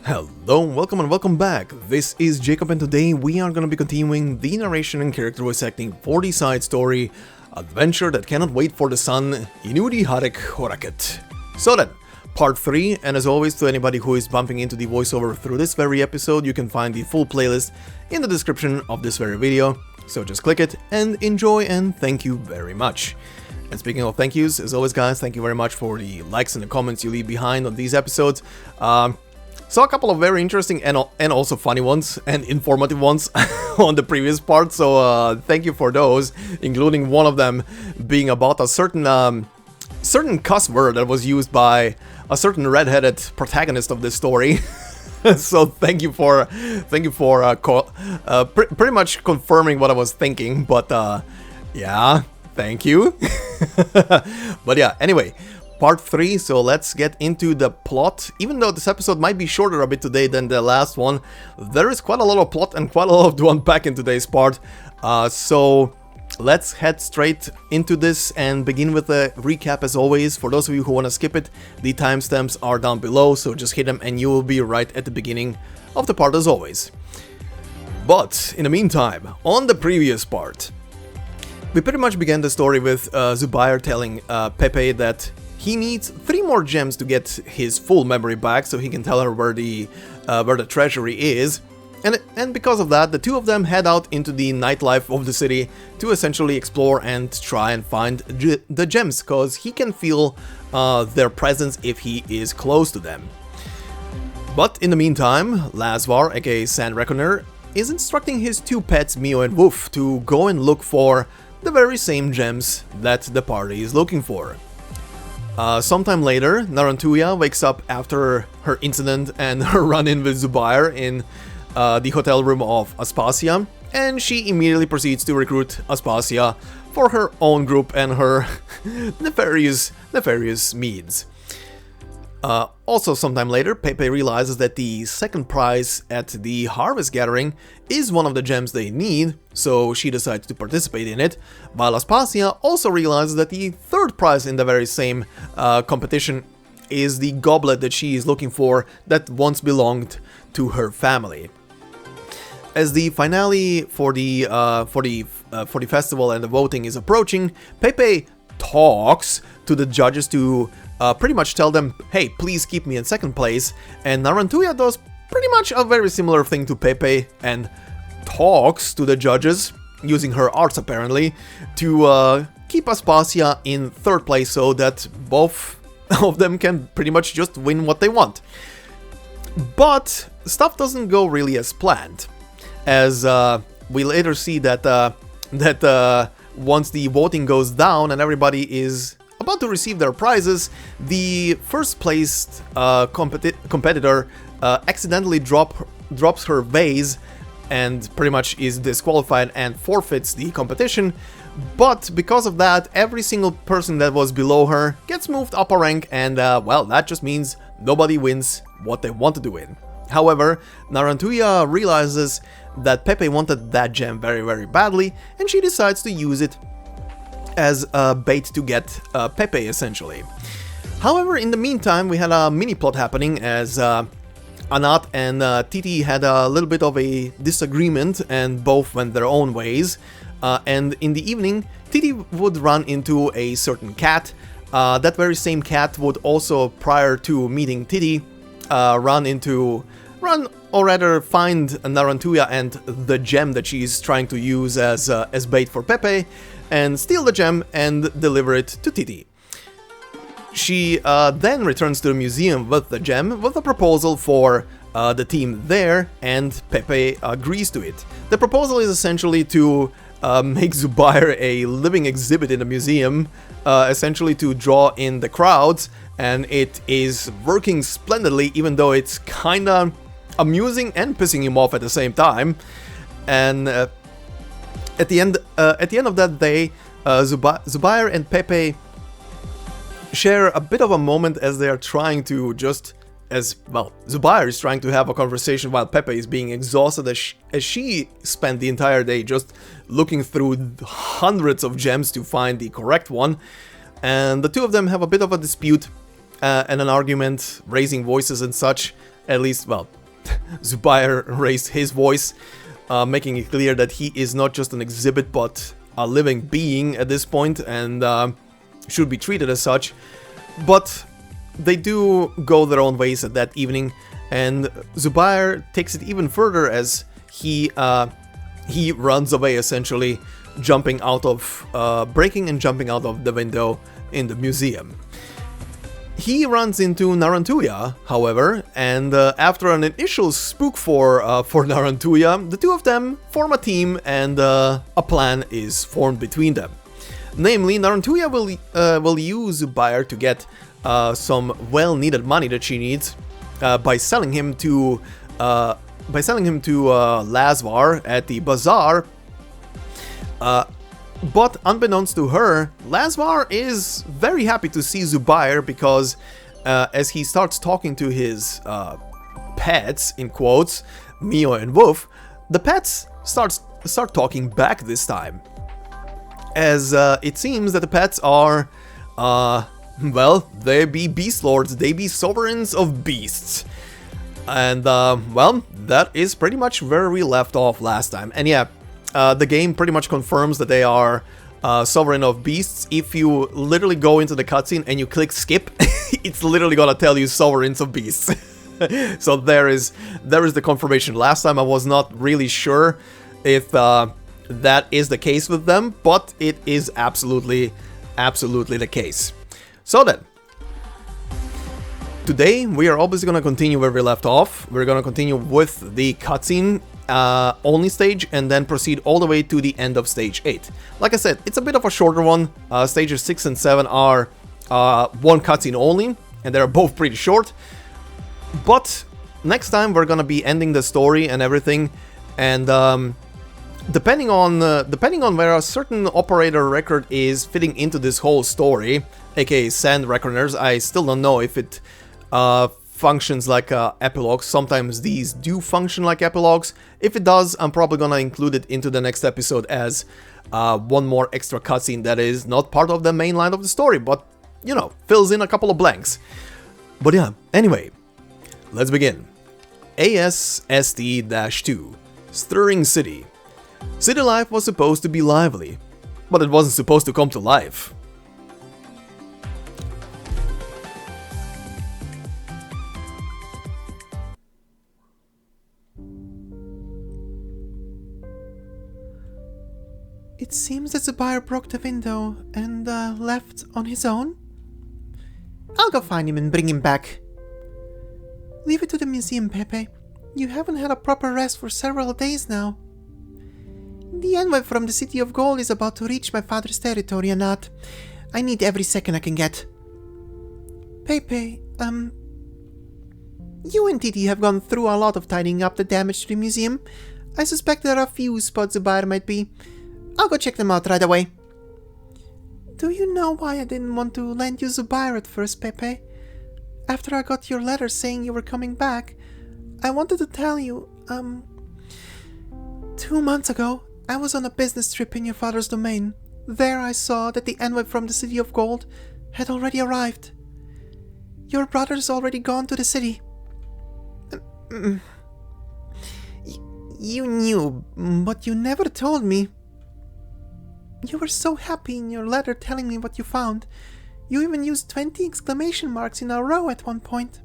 Hello, welcome and welcome back. This is Jacob and today we are going to be continuing the narration and character voice acting for the side story Adventure That Cannot Wait for the Sun, Inudi Harek Horaket. So then, part 3, and as always to anybody who is bumping into the voiceover through this very episode, you can find the full playlist in the description of this very video, so just click it and enjoy, and thank you very much. And speaking of thank yous, as always guys, thank you very much for the likes and the comments you leave behind on these episodes. Saw a couple of very interesting and also funny ones and informative ones on the previous part, so thank you for those, including one of them being about a certain cuss word that was used by a certain red-headed protagonist of this story. So thank you for pretty much confirming what I was thinking, but yeah, thank you. But yeah, anyway. Part 3, so let's get into the plot. Even though this episode might be shorter a bit today than the last one, there is quite a lot of plot and quite a lot to unpack in today's part. So let's head straight into this and begin with a recap as always. For those of you who want to skip it, the timestamps are down below, so just hit them and you will be right at the beginning of the part as always. But in the meantime, on the previous part, we pretty much began the story with Zubayr telling Pepe that he needs 3 more gems to get his full memory back, so he can tell her where the treasury is. And because of that, the two of them head out into the nightlife of the city to essentially explore and try and find the gems, because he can feel their presence if he is close to them. But in the meantime, Lazvar, aka Sand Reckoner, is instructing his 2 pets, Mio and Woof, to go and look for the very same gems that the party is looking for. Sometime later, Narantuya wakes up after her incident and her run-in with Zubayr in the hotel room of Aspasia, and she immediately proceeds to recruit Aspasia for her own group and her nefarious needs. Also sometime later, Pepe realizes that the second prize at the harvest gathering is one of the gems they need, so she decides to participate in it, while Aspasia also realizes that the third prize in the very same competition is the goblet that she is looking for that once belonged to her family. As the finale for the festival and the voting is approaching, Pepe talks to the judges to pretty much tell them, hey, please keep me in second place, and Narantuya does pretty much a very similar thing to Pepe and talks to the judges, using her arts apparently, to keep Aspasia in third place so that both of them can pretty much just win what they want. But stuff doesn't go really as planned, as we later see that once the voting goes down and everybody is about to receive their prizes, the first placed competitor accidentally drops her vase and pretty much is disqualified and forfeits the competition. But because of that, every single person that was below her gets moved up a rank, and well, that just means nobody wins what they wanted to win. However, Narantuya realizes that Pepe wanted that gem very, very badly, and she decides to use it as a bait to get Pepe, essentially. However, in the meantime, we had a mini-plot happening as Anat and Titi had a little bit of a disagreement and both went their own ways. And in the evening, Titi would run into a certain cat. That very same cat would also, prior to meeting Titi, find Narantuya and the gem that she's trying to use as bait for Pepe, and steal the gem and deliver it to Titi. She then returns to the museum with the gem with a proposal for the team there, and Pepe agrees to it. The proposal is essentially to make Zubayr a living exhibit in the museum, essentially to draw in the crowds, and it is working splendidly, even though it's kinda amusing and pissing him off at the same time. And at the end of that day, Zubayr and Pepe share a bit of a moment as they are trying to Zubayr is trying to have a conversation while Pepe is being exhausted as she spent the entire day just looking through hundreds of gems to find the correct one. And the two of them have a bit of a dispute and an argument, raising voices and such. At least, well, Zubayr raised his voice, making it clear that he is not just an exhibit but a living being at this point, and should be treated as such. But they do go their own ways at that evening, and Zubayr takes it even further as he runs away, essentially jumping out of breaking and jumping out of the window in the museum. He runs into Narantuya, however, and after an initial spook for Narantuya, the two of them form a team, and a plan is formed between them. Namely, Narantuya will use Zubayr to get some well-needed money that she needs by selling him to Lazvar at the bazaar. But unbeknownst to her, Lazvar is very happy to see Zubayr because as he starts talking to his pets, in quotes, Mio and Woof, the pets start talking back this time. As it seems that the pets are, well, they be beast lords, they be sovereigns of beasts. And, well, that is pretty much where we left off last time. And yeah, the game pretty much confirms that they are sovereign of beasts. If you literally go into the cutscene and you click skip, it's literally gonna tell you sovereigns of beasts. So there is the confirmation. Last time I was not really sure if that is the case with them, but it is absolutely the case. So then, today we are obviously going to continue where we left off. We're going to continue with the cutscene only stage and then proceed all the way to the end of stage 8. Like I said, it's a bit of a shorter one. Stages 6 and 7 are one cutscene only, and they're both pretty short. But next time we're going to be ending the story and everything, and depending on where a certain operator record is fitting into this whole story, aka sand reckoners, I still don't know if it functions like epilogues. Sometimes these do function like epilogues. If it does, I'm probably gonna include it into the next episode as one more extra cutscene that is not part of the main line of the story, but, you know, fills in a couple of blanks. But yeah, anyway, let's begin. ASST-2, Stirring City. City life was supposed to be lively, but it wasn't supposed to come to life. It seems that Zubayr broke the window and left on his own. I'll go find him and bring him back. Leave it to the museum, Pepe. You haven't had a proper rest for several days now. The envoy from the City of Gold is about to reach my father's territory, Anat. I need every second I can get. Pepe, you and Titi have gone through a lot of tidying up the damage to the museum. I suspect there are a few spots Zubayr might be. I'll go check them out right away. Do you know why I didn't want to lend you Zubayr at first, Pepe? After I got your letter saying you were coming back, I wanted to tell you, 2 months ago, I was on a business trip in your father's domain. There I saw that the envoy from the City of Gold had already arrived. Your brother's already gone to the city. You knew, but you never told me. You were so happy in your letter telling me what you found. You even used 20 exclamation marks in a row at one point.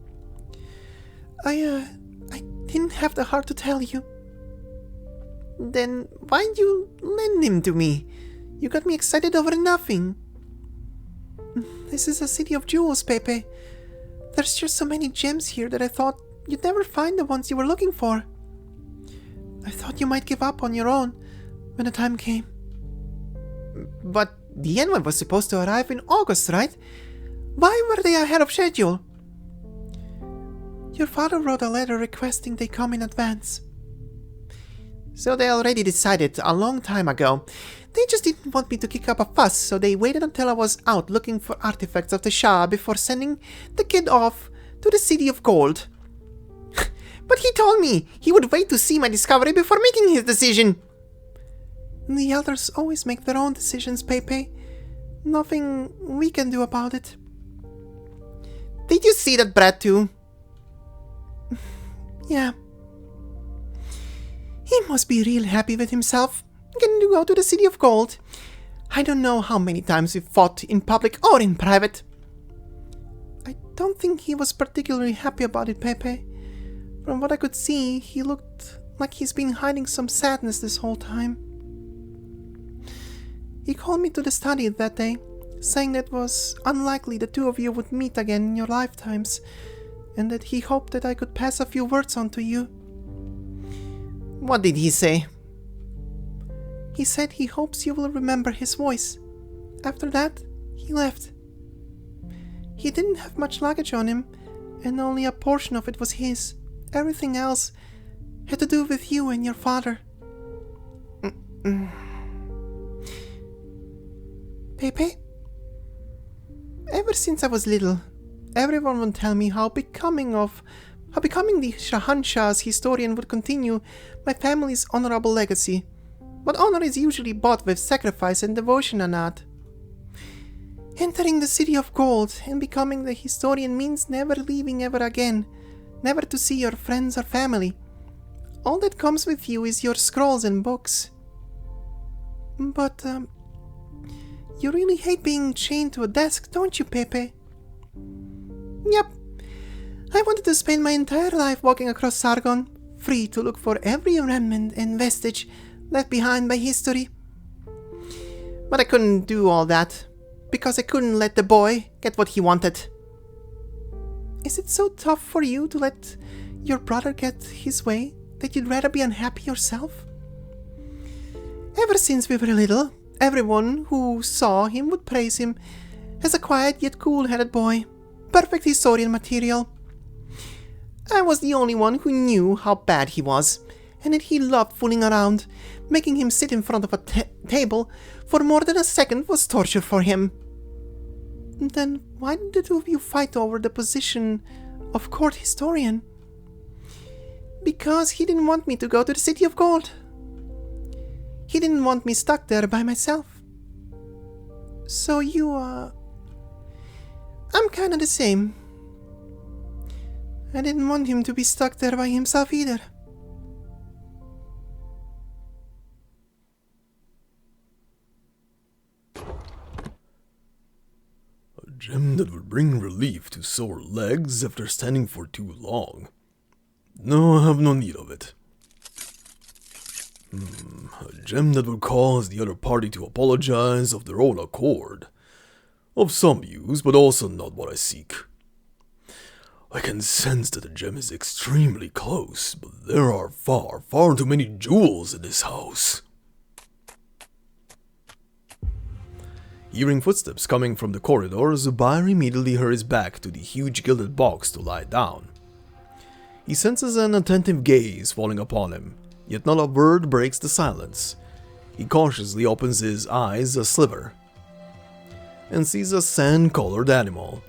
I didn't have the heart to tell you. Then why'd you lend him to me? You got me excited over nothing. This is a city of jewels, Pepe. There's just so many gems here that I thought you'd never find the ones you were looking for. I thought you might give up on your own when the time came. But the envoy was supposed to arrive in August, right? Why were they ahead of schedule? Your father wrote a letter requesting they come in advance. So they already decided a long time ago. They just didn't want me to kick up a fuss, so they waited until I was out looking for artifacts of the Shah before sending the kid off to the City of Gold. But he told me he would wait to see my discovery before making his decision. The elders always make their own decisions, Pepe. Nothing we can do about it. Did you see that brat too? Yeah, He must be real happy with himself, getting to go to the City of Gold. I don't know how many times we've fought in public or in private. I don't think he was particularly happy about it, Pepe. From what I could see, he looked like he's been hiding some sadness this whole time. He called me to the study that day, saying that it was unlikely the two of you would meet again in your lifetimes, and that he hoped that I could pass a few words on to you. What did he say? He said he hopes you will remember his voice. After that, he left. He didn't have much luggage on him, and only a portion of it was his. Everything else had to do with you and your father. Pepe? Ever since I was little, everyone would tell me how becoming the Shahanshah's historian would continue my family's honorable legacy. But honor is usually bought with sacrifice and devotion, Anat. Entering the City of Gold and becoming the historian means never leaving ever again, never to see your friends or family. All that comes with you is your scrolls and books. But, you really hate being chained to a desk, don't you, Pepe? Yep. I wanted to spend my entire life walking across Sargon, free to look for every remnant and vestige left behind by history. But I couldn't do all that, because I couldn't let the boy get what he wanted. Is it so tough for you to let your brother get his way that you'd rather be unhappy yourself? Ever since we were little, everyone who saw him would praise him as a quiet yet cool-headed boy, perfect historian material. I was the only one who knew how bad he was, and that he loved fooling around. Making him sit in front of a table for more than a second was torture for him. Then why did the two of you fight over the position of court historian? Because he didn't want me to go to the City of Gold. He didn't want me stuck there by myself. So I'm kinda the same. I didn't want him to be stuck there by himself either. A gem that will bring relief to sore legs after standing for too long. No, I have no need of it. A gem that will cause the other party to apologize of their own accord. Of some use, but also not what I seek. I can sense that the gem is extremely close, but there are far, far too many jewels in this house. Hearing footsteps coming from the corridor, Zubayr immediately hurries back to the huge gilded box to lie down. He senses an attentive gaze falling upon him, yet not a word breaks the silence. He cautiously opens his eyes a sliver, and sees a sand-colored animal.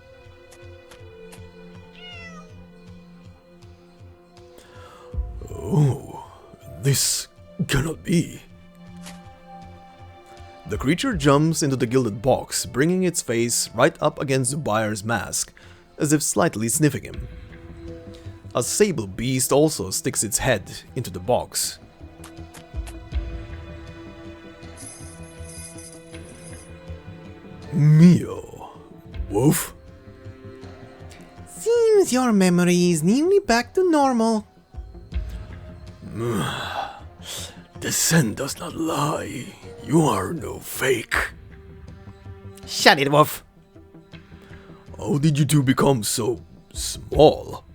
Oh, this cannot be. The creature jumps into the gilded box, bringing its face right up against Zubayr's mask, as if slightly sniffing him. A sable beast also sticks its head into the box. Mio, wolf? Seems your memory is nearly back to normal. The scent does not lie. You are no fake. Shut it, wolf. How did you two become so small?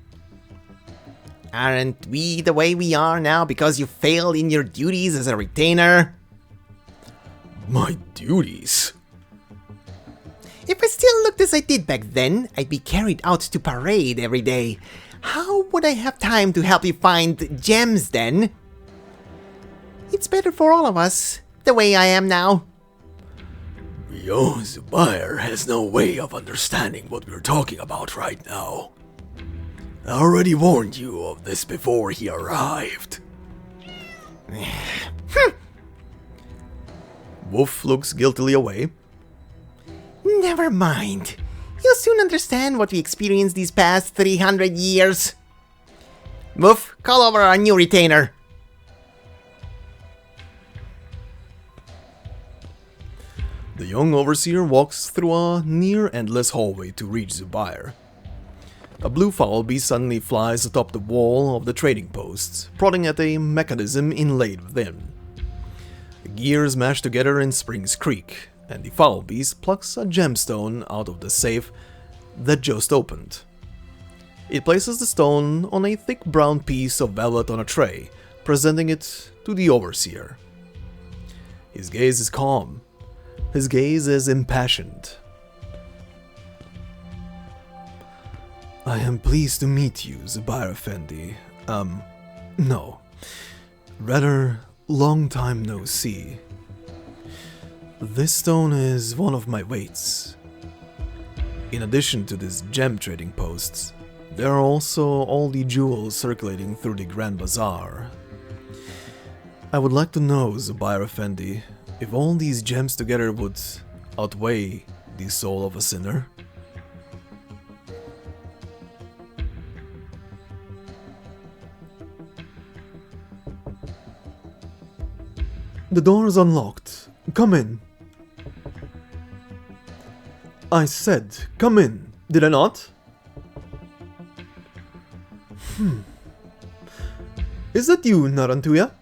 Aren't we the way we are now because you failed in your duties as a retainer? My duties? If I still looked as I did back then, I'd be carried out to parade every day. How would I have time to help you find gems then? It's better for all of us, the way I am now. Yo, Zubayr has no way of understanding what we're talking about right now. I already warned you of this before he arrived. Wolf looks guiltily away. Never mind. You'll soon understand what we experienced these past 300 years. Wolf, call over our new retainer. The young overseer walks through a near-endless hallway to reach Zubayr. A blue foul bee suddenly flies atop the wall of the trading post, prodding at a mechanism inlaid within. The gears mash together in Springs Creek, and the foul beast plucks a gemstone out of the safe that just opened. It places the stone on a thick brown piece of velvet on a tray, presenting it to the overseer. His gaze is calm. His gaze is impassioned. I am pleased to meet you, Zubayr Effendi. No. Rather, long time no see. This stone is one of my weights. In addition to this gem trading posts, there are also all the jewels circulating through the Grand Bazaar. I would like to know, Zubayr Effendi, if all these gems together would outweigh the soul of a sinner. The door is unlocked. Come in. I said, come in, did I not? Is that you, Narantuya?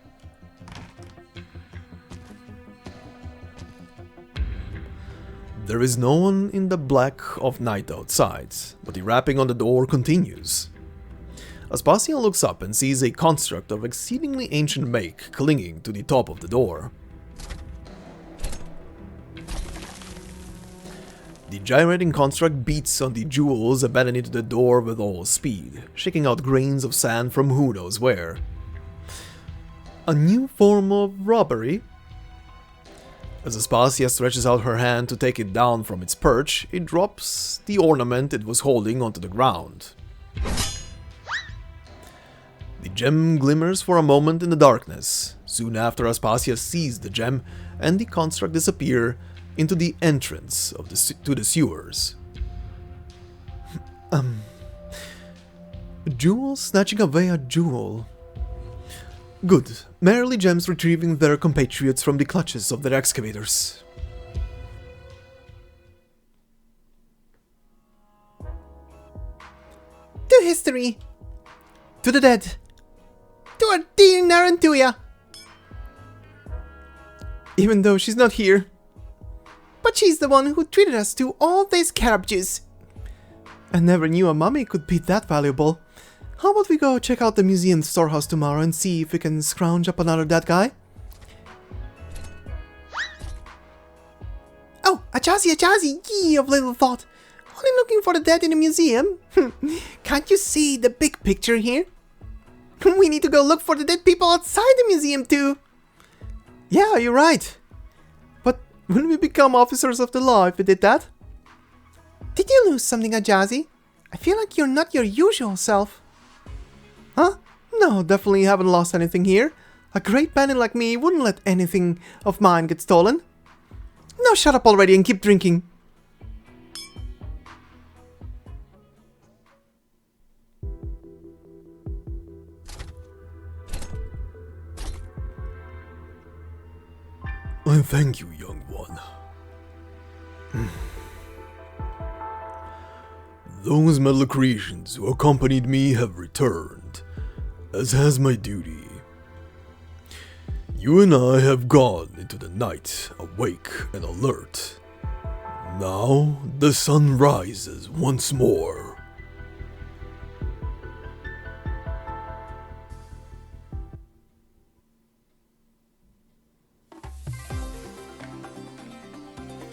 There is no one in the black of night outside, but the rapping on the door continues. Aspasia looks up and sees a construct of exceedingly ancient make clinging to the top of the door. The gyrating construct beats on the jewels embedded into the door with all speed, shaking out grains of sand from who knows where. A new form of robbery? As Aspasia stretches out her hand to take it down from its perch, it drops the ornament it was holding onto the ground. The gem glimmers for a moment in the darkness. Soon after, Aspasia sees the gem and the construct disappear into the entrance of to the sewers. Jewel snatching away a jewel. Good. Merely gems retrieving their compatriots from the clutches of their excavators. To history. To the dead. To our dear Narantuya. Even though she's not here. But she's the one who treated us to all this carob juice. I never knew a mummy could be that valuable. How about we go check out the museum storehouse tomorrow and see if we can scrounge up another dead guy? Oh, Achazi, ye of little thought. Only looking for the dead in the museum? Can't you see the big picture here? We need to go look for the dead people outside the museum too. Yeah, you're right. But wouldn't we become officers of the law if we did that? Did you lose something, Ajazi? I feel like you're not your usual self. Huh? No, definitely haven't lost anything here. A great bandit like me wouldn't let anything of mine get stolen. Now shut up already and keep drinking. I thank you, young one. Those metal creations who accompanied me have returned, as has my duty. You and I have gone into the night, awake and alert. Now the sun rises once more.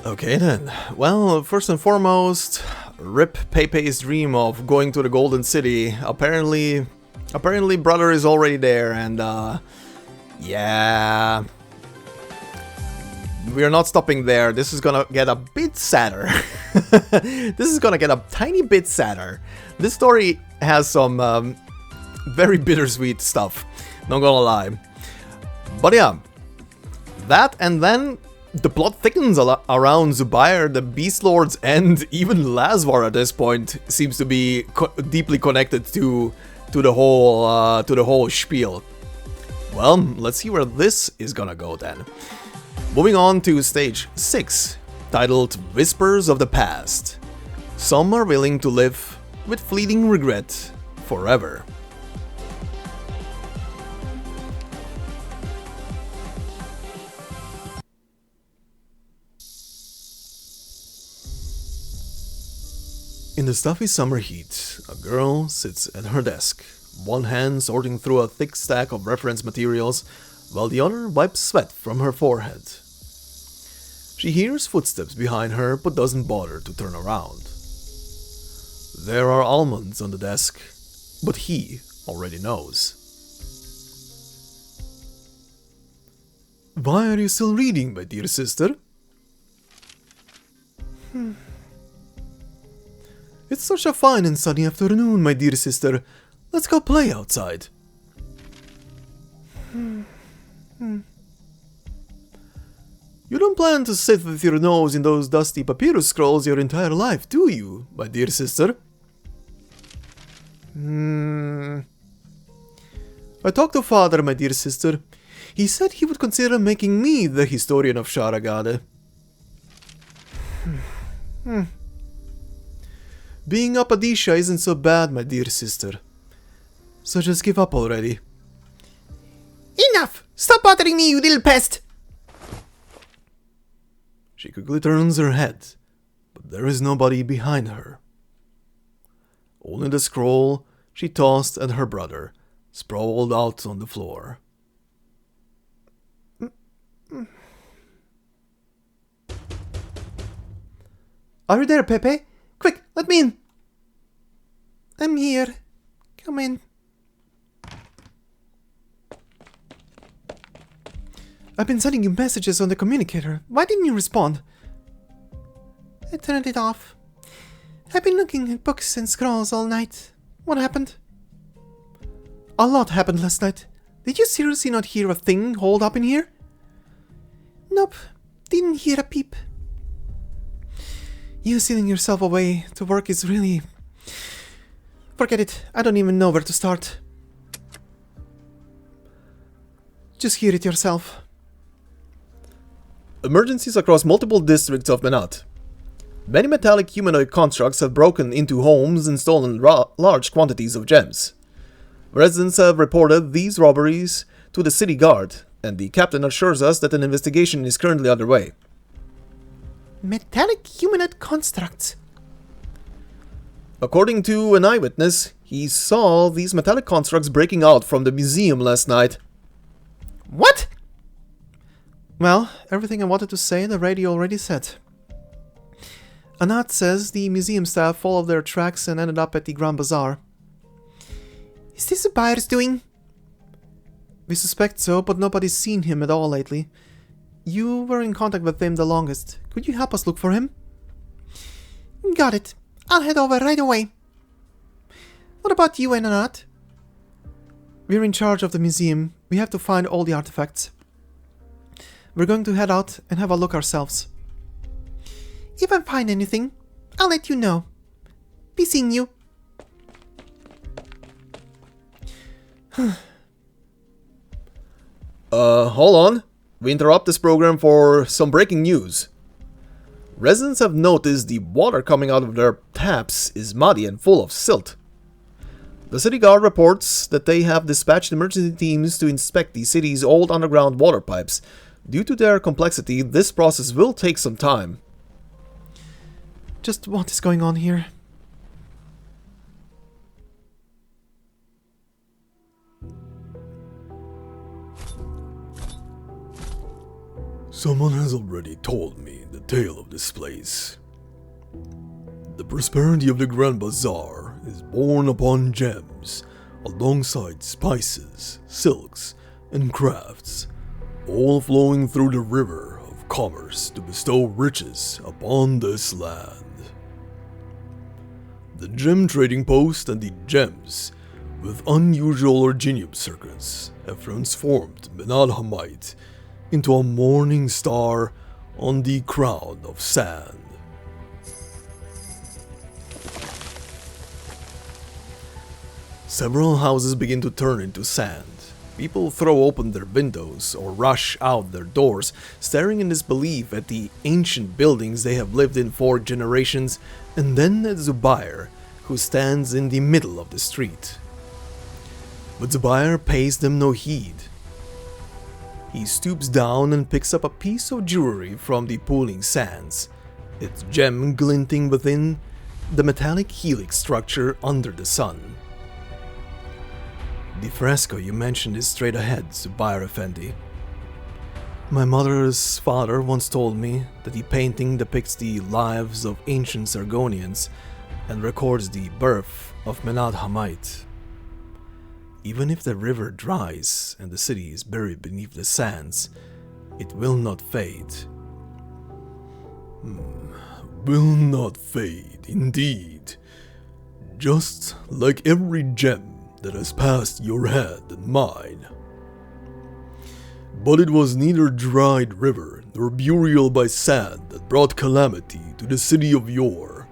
Okay then, well, first and foremost, rip Pepe's dream of going to the Golden City. Apparently brother is already there, and yeah, we are not stopping there. This is gonna get a bit sadder. This is gonna get a tiny bit sadder. This story has some very bittersweet stuff, not gonna lie. But yeah, that, and then the plot thickens around Zubayr, the Beast Lords, and even Lazvar at this point seems to be deeply connected to the whole spiel. Well, let's see where this is gonna go then. Moving on to stage 6. titled Whispers of the Past. Some are willing to live with fleeting regret forever. In the stuffy summer heat, a girl sits at her desk, one hand sorting through a thick stack of reference materials, while the other wipes sweat from her forehead. She hears footsteps behind her but doesn't bother to turn around. There are almonds on the desk, but he already knows. Why are you still reading, my dear sister? It's such a fine and sunny afternoon, my dear sister. Let's go play outside. You don't plan to sit with your nose in those dusty papyrus scrolls your entire life, do you, my dear sister? I talked to father, my dear sister. He said he would consider making me the historian of Sharagade. Being a Padisha isn't so bad, my dear sister. So just give up already. Enough! Stop bothering me, you little pest! She quickly turns her head, but there is nobody behind her. Only the scroll she tossed at her brother, sprawled out on the floor. Are you there, Pepe? Quick, let me in! I'm here. Come in. I've been sending you messages on the communicator. Why didn't you respond? I turned it off. I've been looking at books and scrolls all night. What happened? A lot happened last night. Did you seriously not hear a thing holed up in here? Nope. Didn't hear a peep. You sealing yourself away to work is really... Forget it. I don't even know where to start. Just hear it yourself. Emergencies across multiple districts of Menat. Many metallic humanoid constructs have broken into homes and stolen large quantities of gems. Residents have reported these robberies to the city guard, and the captain assures us that an investigation is currently underway. Metallic humanoid constructs. According to an eyewitness, he saw these metallic constructs breaking out from the museum last night. What? Well, everything I wanted to say the radio already said. Anat says the museum staff followed their tracks and ended up at the Grand Bazaar. Is this Zubayr's doing? We suspect so, but nobody's seen him at all lately. You were in contact with him the longest. Could you help us look for him? Got it. I'll head over right away. What about you and Anat? We're in charge of the museum. We have to find all the artifacts. We're going to head out and have a look ourselves. If I find anything, I'll let you know. Be seeing you. Hold on. We interrupt this program for some breaking news. Residents have noticed the water coming out of their taps is muddy and full of silt. The city guard reports that they have dispatched emergency teams to inspect the city's old underground water pipes. Due to their complexity, this process will take some time. Just what is going on here? Someone has already told me the tale of this place. The prosperity of the Grand Bazaar is born upon gems, alongside spices, silks, and crafts, all flowing through the river of commerce to bestow riches upon this land. The gem trading post and the gems, with unusual orginium circuits, have transformed Menat-Ha'mait into a morning star on the crown of sand. Several houses begin to turn into sand, People throw open their windows or rush out their doors, staring in disbelief at the ancient buildings they have lived in for generations, and then at Zubayr, who stands in the middle of the street. But Zubayr pays them no heed. He stoops down and picks up a piece of jewelry from the pooling sands, its gem glinting within the metallic helix structure under the sun. The fresco you mentioned is straight ahead, Zubayr Effendi. My mother's father once told me that the painting depicts the lives of ancient Sargonians and records the birth of Menat-Ha'mait. Even if the river dries and the city is buried beneath the sands, it will not fade. Will not fade, indeed. Just like every gem that has passed your hand and mine. But it was neither dried river nor burial by sand that brought calamity to the city of yore,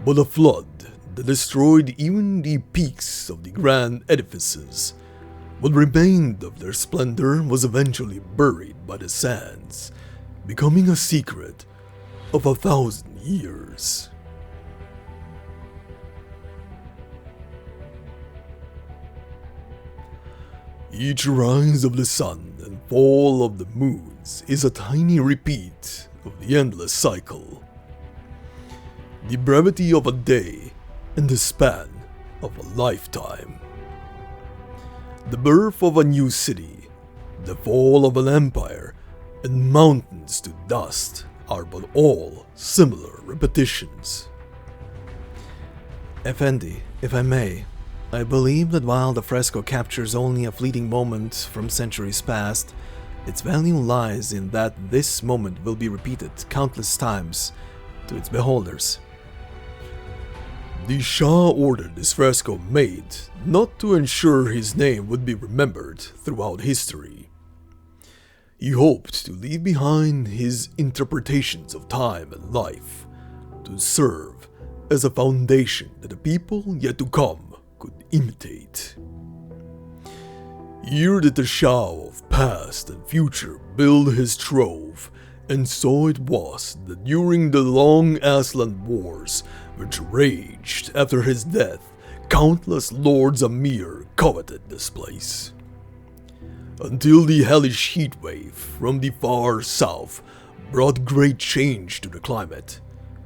but a flood that destroyed even the peaks of the grand edifices. What remained of their splendor was eventually buried by the sands, becoming a secret of 1,000 years. Each rise of the sun and fall of the moons is a tiny repeat of the endless cycle. The brevity of a day and the span of a lifetime. The birth of a new city, the fall of an empire, and mountains to dust are but all similar repetitions. Effendi, if I may, I believe that while the fresco captures only a fleeting moment from centuries past, its value lies in that this moment will be repeated countless times to its beholders. The Shah ordered this fresco made not to ensure his name would be remembered throughout history. He hoped to leave behind his interpretations of time and life, to serve as a foundation that the people yet to come could imitate. Here did the Shah of past and future build his trove, and so it was that during the long Aslan Wars, which raged after his death, countless lords Amir coveted this place. Until the hellish heatwave from the far south brought great change to the climate.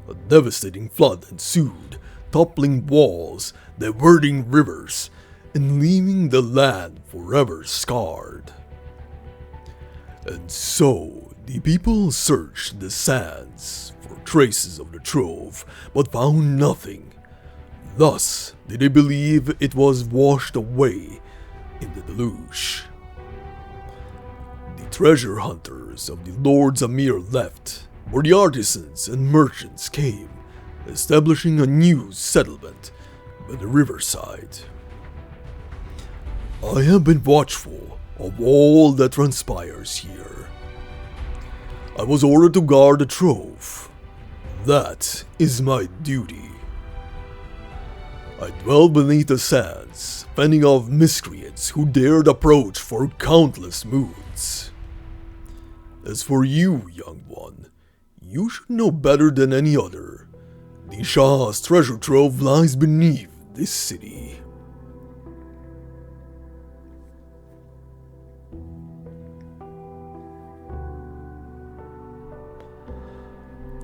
A devastating flood ensued, toppling walls, diverting rivers, and leaving the land forever scarred. And so the people searched the sands for traces of the trove, but found nothing. Thus did they believe it was washed away in the deluge. The treasure hunters of the Lords Amir left, where the artisans and merchants came, establishing a new settlement by the riverside. I have been watchful of all that transpires here. I was ordered to guard the trove. That is my duty. I dwell beneath the sands, fending off miscreants who dared approach for countless moons. As for you, young one, you should know better than any other. The Shah's treasure trove lies beneath this city.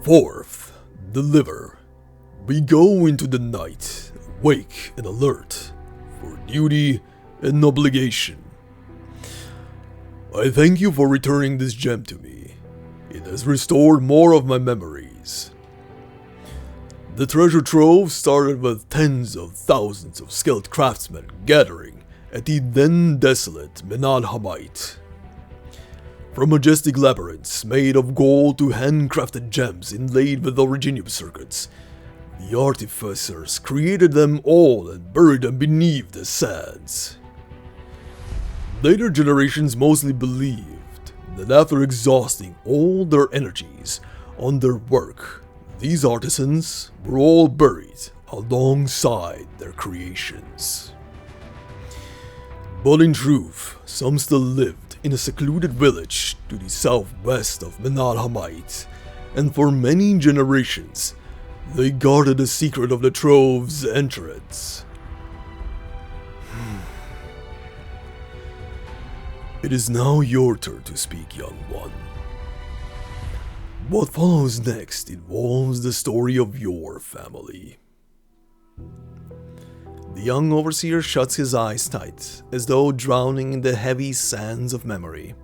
Fourth, deliver. We go into the night, awake and alert, for duty and obligation. I thank you for returning this gem to me. It has restored more of my memories. The treasure trove started with tens of thousands of skilled craftsmen gathering at the then desolate Menat-Ha'mait. From majestic labyrinths made of gold to handcrafted gems inlaid with originium circuits, the artificers created them all and buried them beneath the sands. Later generations mostly believed that after exhausting all their energies on their work, these artisans were all buried alongside their creations. But in truth, some still lived in a secluded village to the southwest of Menat-Ha'mait, and for many generations, they guarded the secret of the trove's entrance. It is now your turn to speak, young one. What follows next involves the story of your family. The young overseer shuts his eyes tight, as though drowning in the heavy sands of memory.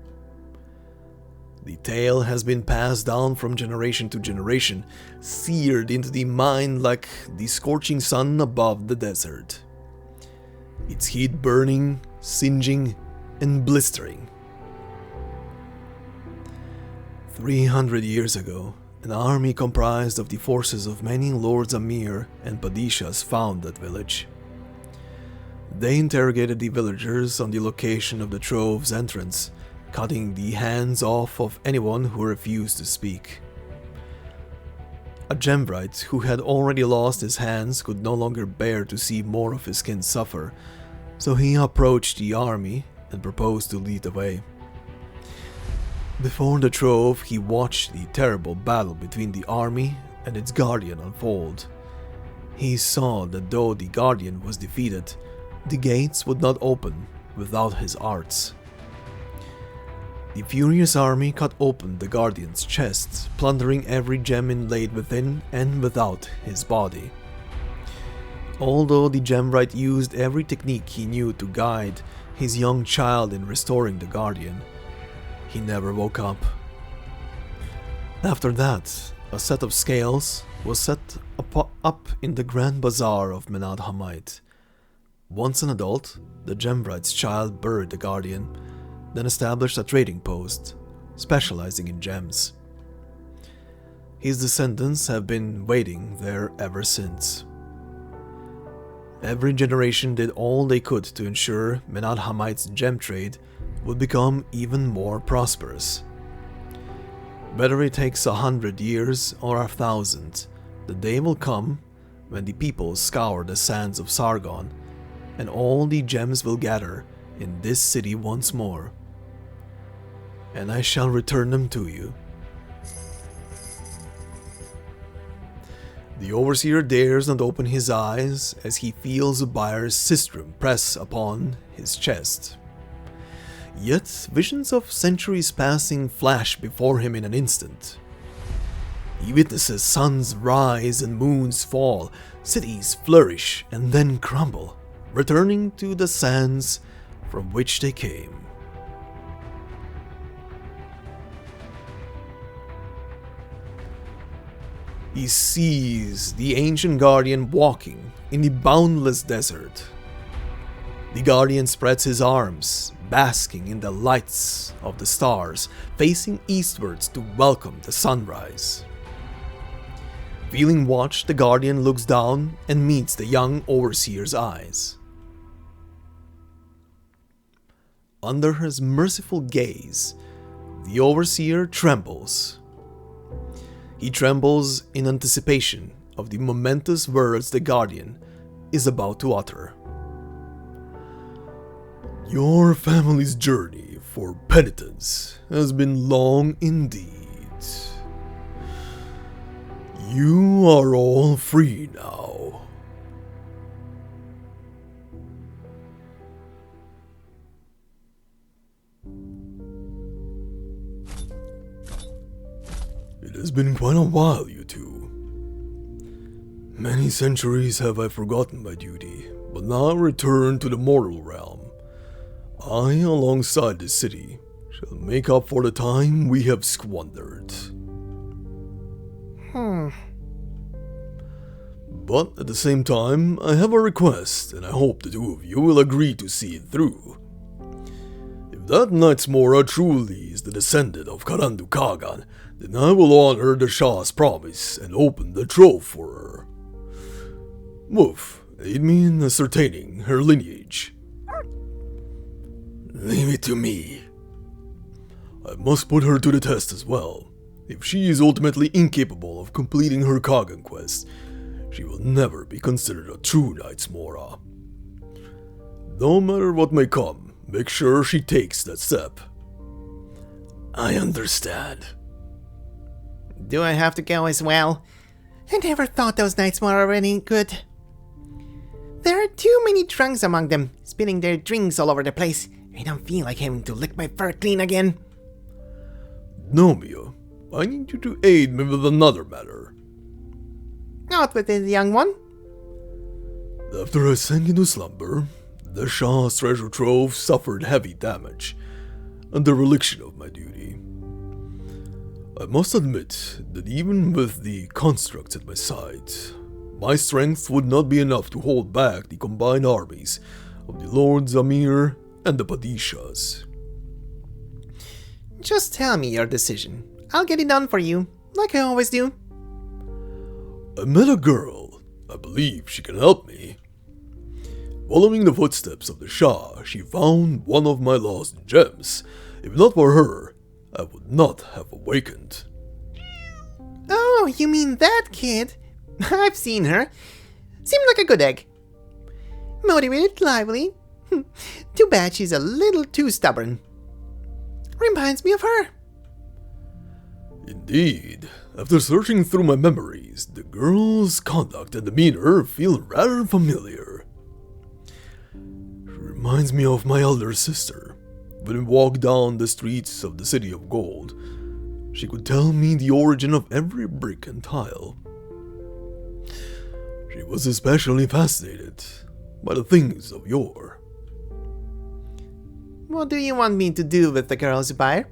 The tale has been passed down from generation to generation, seared into the mind like the scorching sun above the desert. Its heat burning, singeing, and blistering. 300 years ago, an army comprised of the forces of many Lords Amir and Padishas found that village. They interrogated the villagers on the location of the trove's entrance, cutting the hands off of anyone who refused to speak. A Gemvrite who had already lost his hands could no longer bear to see more of his kin suffer, so he approached the army and proposed to lead the way. Before the trove, he watched the terrible battle between the army and its guardian unfold. He saw that though the guardian was defeated, the gates would not open without his arts. The furious army cut open the guardian's chest, plundering every gem inlaid within and without his body. Although the Gemvrite used every technique he knew to guide his young child in restoring the guardian, he never woke up. After that, a set of scales was set up in the Grand Bazaar of Menat-Ha'mait. Once an adult, the Gemvrite's child buried the guardian, then established a trading post, specializing in gems. His descendants have been waiting there ever since. Every generation did all they could to ensure Menat-Ha'mait's gem trade would become even more prosperous. Whether it takes 100 years or 1,000, the day will come when the people scour the sands of Sargon, and all the gems will gather in this city once more, and I shall return them to you. The overseer dares not open his eyes as he feels Zubayr's sistrum press upon his chest. Yet visions of centuries passing flash before him in an instant. He witnesses suns rise and moons fall, cities flourish and then crumble, returning to the sands from which they came. He sees the ancient guardian walking in the boundless desert. The guardian spreads his arms, basking in the lights of the stars, facing eastwards to welcome the sunrise. Feeling watched, the guardian looks down and meets the young overseer's eyes. Under his merciful gaze, the overseer trembles. He trembles in anticipation of the momentous words the guardian is about to utter. Your family's journey for penitence has been long indeed. You are all free now. It has been quite a while, you two. Many centuries have I forgotten my duty, but now return to the mortal realm. I, alongside the city, shall make up for the time we have squandered. But at the same time, I have a request, and I hope the two of you will agree to see it through. If that Knightsmora truly is the descendant of Karandu Kagan, then I will honor the Shah's promise and open the trove for her. Woof, aid me in ascertaining her lineage. Leave it to me. I must put her to the test as well. If she is ultimately incapable of completing her Kagan quest, she will never be considered a true Knightsmora. No matter what may come, make sure she takes that step. I understand. Do I have to go as well? I never thought those knights were any good. There are too many drunks among them, spilling their drinks all over the place. I don't feel like having to lick my fur clean again. No, Mia. I need you to aid me with another matter. Not with this young one. After I sank into slumber, the Shah's treasure trove suffered heavy damage, and the dereliction of my duty. I must admit that even with the constructs at my side, my strength would not be enough to hold back the combined armies of the Lord Zamir and the Padishas. Just tell me your decision. I'll get it done for you, like I always do. I met a girl. I believe she can help me. Following the footsteps of the Shah, she found one of my lost gems. If not for her, I would not have awakened. Oh, you mean that kid? I've seen her. Seemed like a good egg. Motivated, lively. Too bad she's a little too stubborn. Reminds me of her. Indeed, after searching through my memories, the girl's conduct and demeanor feel rather familiar. She reminds me of my elder sister. When we walked down the streets of the City of Gold, she could tell me the origin of every brick and tile. She was especially fascinated by the things of yore. What do you want me to do with the girl, Zubayr?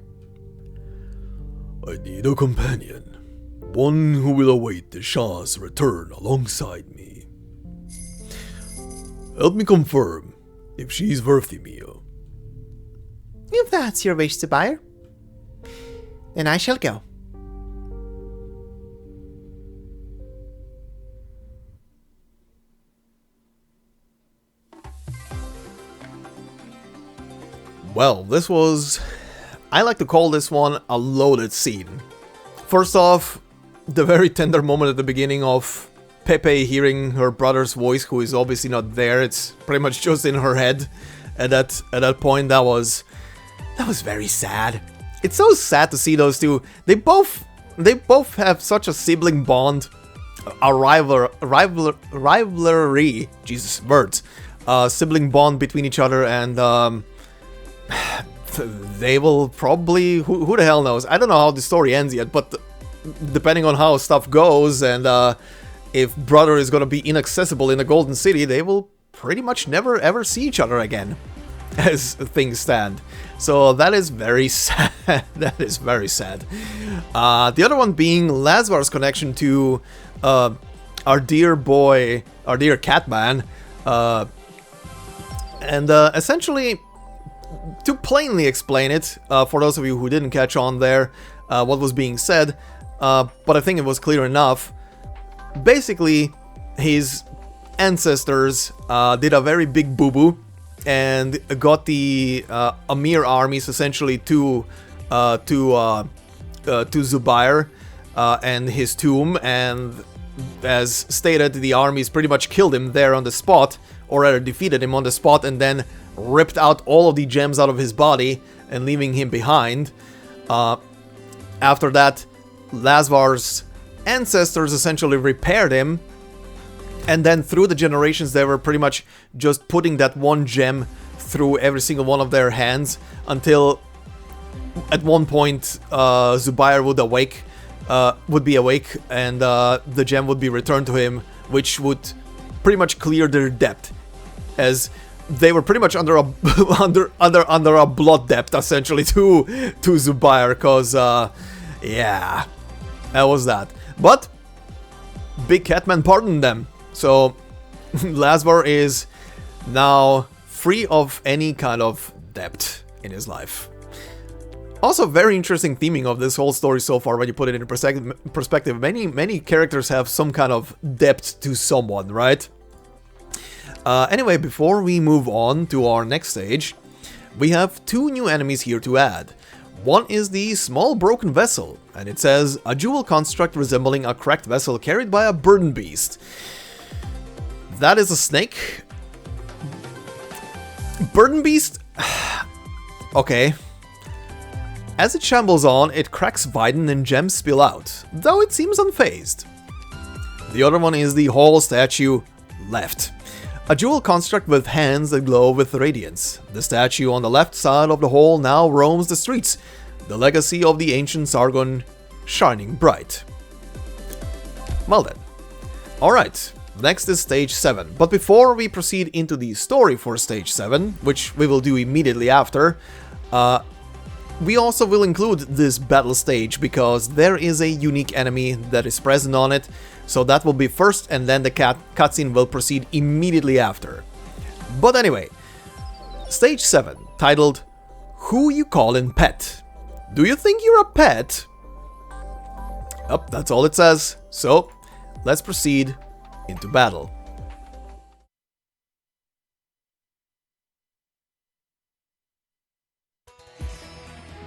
I need a companion, one who will await the Shah's return alongside me. Help me confirm if she's worthy, Mia. If that's your wish, Zubayr, then I shall go. Well, this was... I like to call this one a loaded scene. First off, the very tender moment at the beginning of Pepe hearing her brother's voice, who is obviously not there. It's pretty much just in her head. At that point, that was very sad. It's so sad to see those two. They both have such a sibling bond, a rivalry. Jesus, words. Sibling bond between each other, and they will probably, who the hell knows? I don't know how the story ends yet, but depending on how stuff goes, and if brother is gonna be inaccessible in the Golden City, they will pretty much never ever see each other again, as things stand. So that is very sad. That is very sad. The other one being Lazar's connection to our dear boy, our dear Catman, and essentially, to plainly explain it, for those of you who didn't catch on there, what was being said, but I think it was clear enough. Basically, his ancestors did a very big boo-boo and got the Amir armies essentially to Zubayr and his tomb, and as stated, the armies pretty much killed him there on the spot, or rather defeated him on the spot, and then ripped out all of the gems out of his body and leaving him behind. After that, Lazar's ancestors essentially repaired him, and then through the generations they were pretty much just putting that one gem through every single one of their hands until at one point Zubayr would be awake, and the gem would be returned to him, which would pretty much clear their debt, as they were pretty much under a under a blood debt essentially to Zubayr, cause yeah, that was that. But Big Catman pardoned them, so Lazar is now free of any kind of debt in his life. Also, very interesting theming of this whole story so far when you put it into perspective. Many characters have some kind of debt to someone, right? Anyway, before we move on to our next stage, we have two new enemies here to add. One is the small broken vessel, and it says, a jewel construct resembling a cracked vessel carried by a burden beast. That is a snake. Burden beast Okay. As it shambles on, it cracks widen and gems spill out, though it seems unfazed. The other one is the hall statue left. A jewel construct with hands that glow with radiance. The statue on the left side of the hall now roams the streets, the legacy of the ancient Sargon shining bright. Well then. Alright, next is stage 7. But before we proceed into the story for stage 7, which we will do immediately after, we also will include this battle stage because there is a unique enemy that is present on it, so that will be first and then the cutscene will proceed immediately after. But anyway, stage 7, titled Who You Callin' Pet? Do you think you're a pet? Yep, that's all it says, so let's proceed into battle.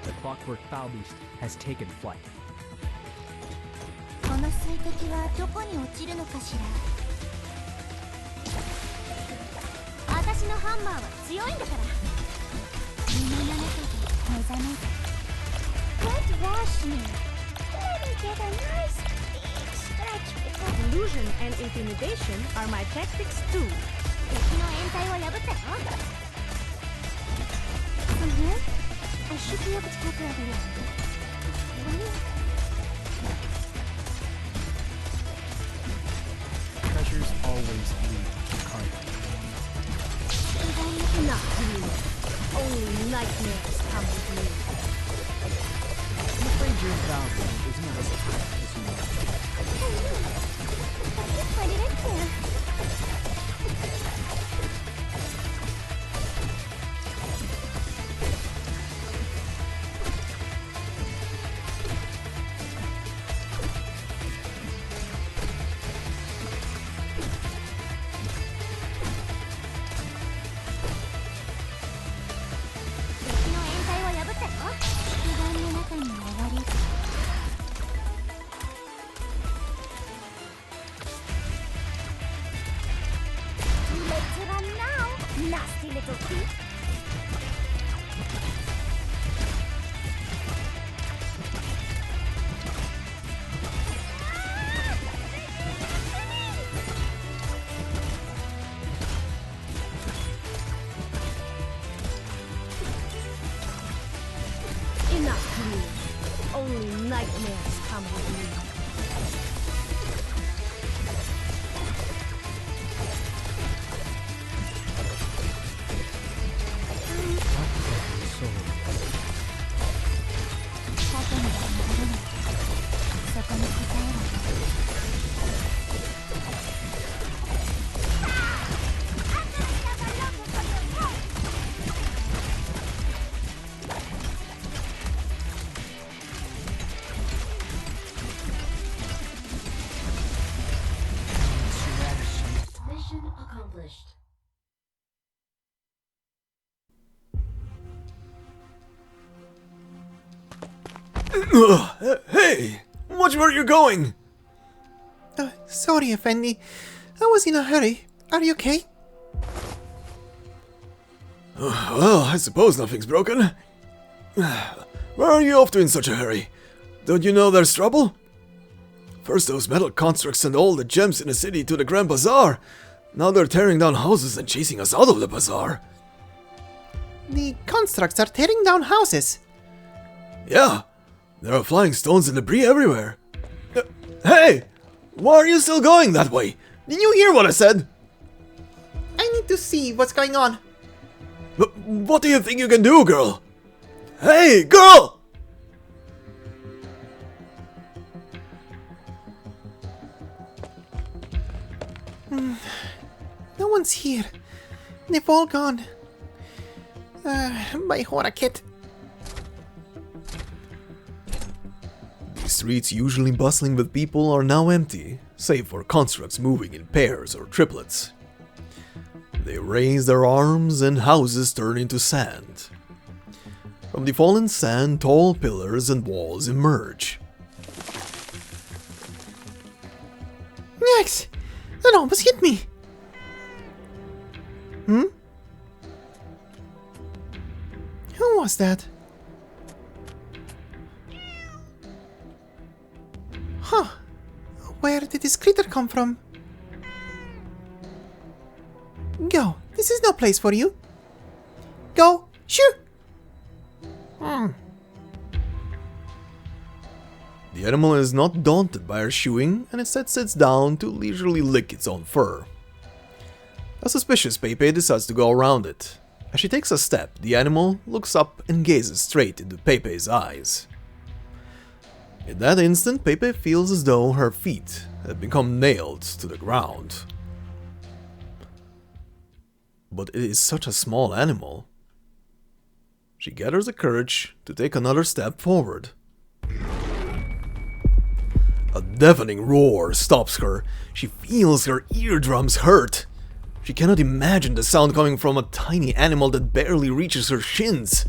The clockwork foul beast has taken flight. この水滴はどこに落ちるのかしら。私のハンマーは強いんだから。夢の中で目覚めた。Don't rush me. Let me get a nice big stretch before. Illusion and intimidation are my tactics too. 敵の掩体を破ったよ。From here, I should be able to get her over here. Treasures always lead to carnage. Not you. Only nightmares come with me. I'm afraid your value is not as high as you know. Put it in there. Enough, you. Only nightmares come with me. Hey! Watch where you're going! Sorry, Effendi. I was in a hurry. Are you okay? Well, I suppose nothing's broken. Where are you off to in such a hurry? Don't you know there's trouble? First those metal constructs sent all the gems in the city to the Grand Bazaar. Now they're tearing down houses and chasing us out of the bazaar. The constructs are tearing down houses. Yeah, there are flying stones and debris everywhere. Hey! Why are you still going that way? Did you hear what I said? I need to see what's going on. What do you think you can do, girl? Hey, girl! No one's here. They've all gone. By Horakit. The streets usually bustling with people are now empty, save for constructs moving in pairs or triplets. They raise their arms and houses turn into sand. From the fallen sand, tall pillars and walls emerge. Yikes! That almost hit me. was that? Huh. Where did this critter come from? Go. This is no place for you. Go. Shoo! The animal is not daunted by her shooing and instead sits down to leisurely lick its own fur. A suspicious Pepe decides to go around it. As she takes a step, the animal looks up and gazes straight into Pepe's eyes. In that instant, Pepe feels as though her feet have become nailed to the ground. But it is such a small animal. She gathers the courage to take another step forward. A deafening roar stops her. She feels her eardrums hurt. She cannot imagine the sound coming from a tiny animal that barely reaches her shins.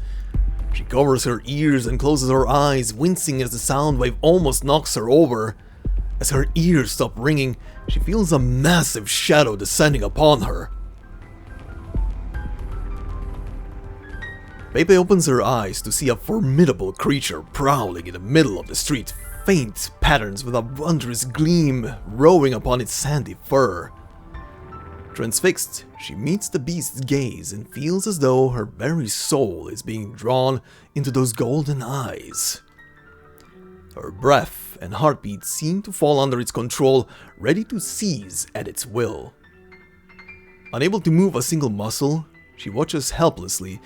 She covers her ears and closes her eyes, wincing as the sound wave almost knocks her over. As her ears stop ringing, she feels a massive shadow descending upon her. Pepe opens her eyes to see a formidable creature prowling in the middle of the street, faint patterns with a wondrous gleam rowing upon its sandy fur. Transfixed, she meets the beast's gaze and feels as though her very soul is being drawn into those golden eyes. Her breath and heartbeat seem to fall under its control, ready to seize at its will. Unable to move a single muscle, she watches helplessly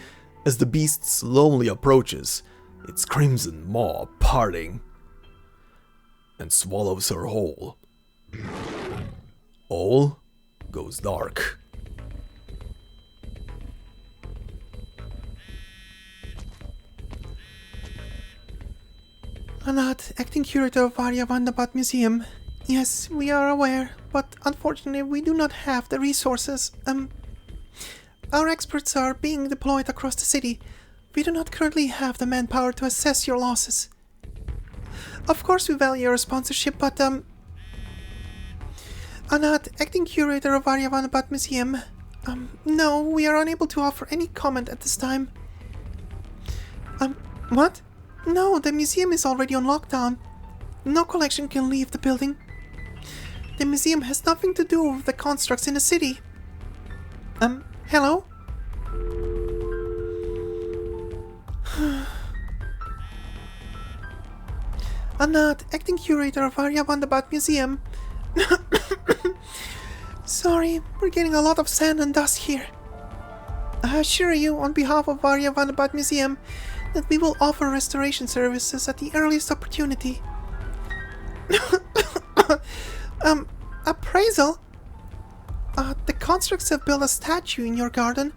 as the beast slowly approaches, its crimson maw parting, and swallows her whole. All goes dark. Anat, acting curator of Varjavandabad Museum. Yes, we are aware, but unfortunately we do not have the resources. Our experts are being deployed across the city. We do not currently have the manpower to assess your losses. Of course we value your sponsorship, but Anat, acting curator of Varjavandabad Museum. No, we are unable to offer any comment at this time. What? No, the museum is already on lockdown. No collection can leave the building. The museum has nothing to do with the constructs in the city. Hello? Anat, acting curator of Varjavandabad Museum. Sorry, we're getting a lot of sand and dust here. I assure you, on behalf of Varjavandabad Museum, that we will offer restoration services at the earliest opportunity. Appraisal? The constructs have built a statue in your garden,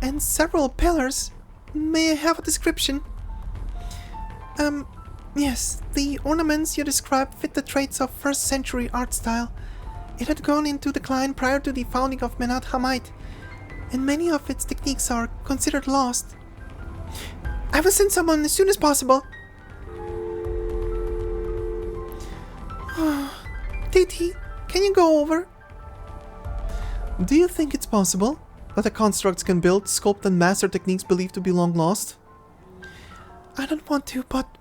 and several pillars. May I have a description? Yes, the ornaments you described fit the traits of 1st century art style. It had gone into decline prior to the founding of Menat-Ha'mait, and many of its techniques are considered lost. I will send someone as soon as possible. Titi, can you go over? Do you think it's possible that the constructs can build, sculpt, and master techniques believed to be long lost? I don't want to, but...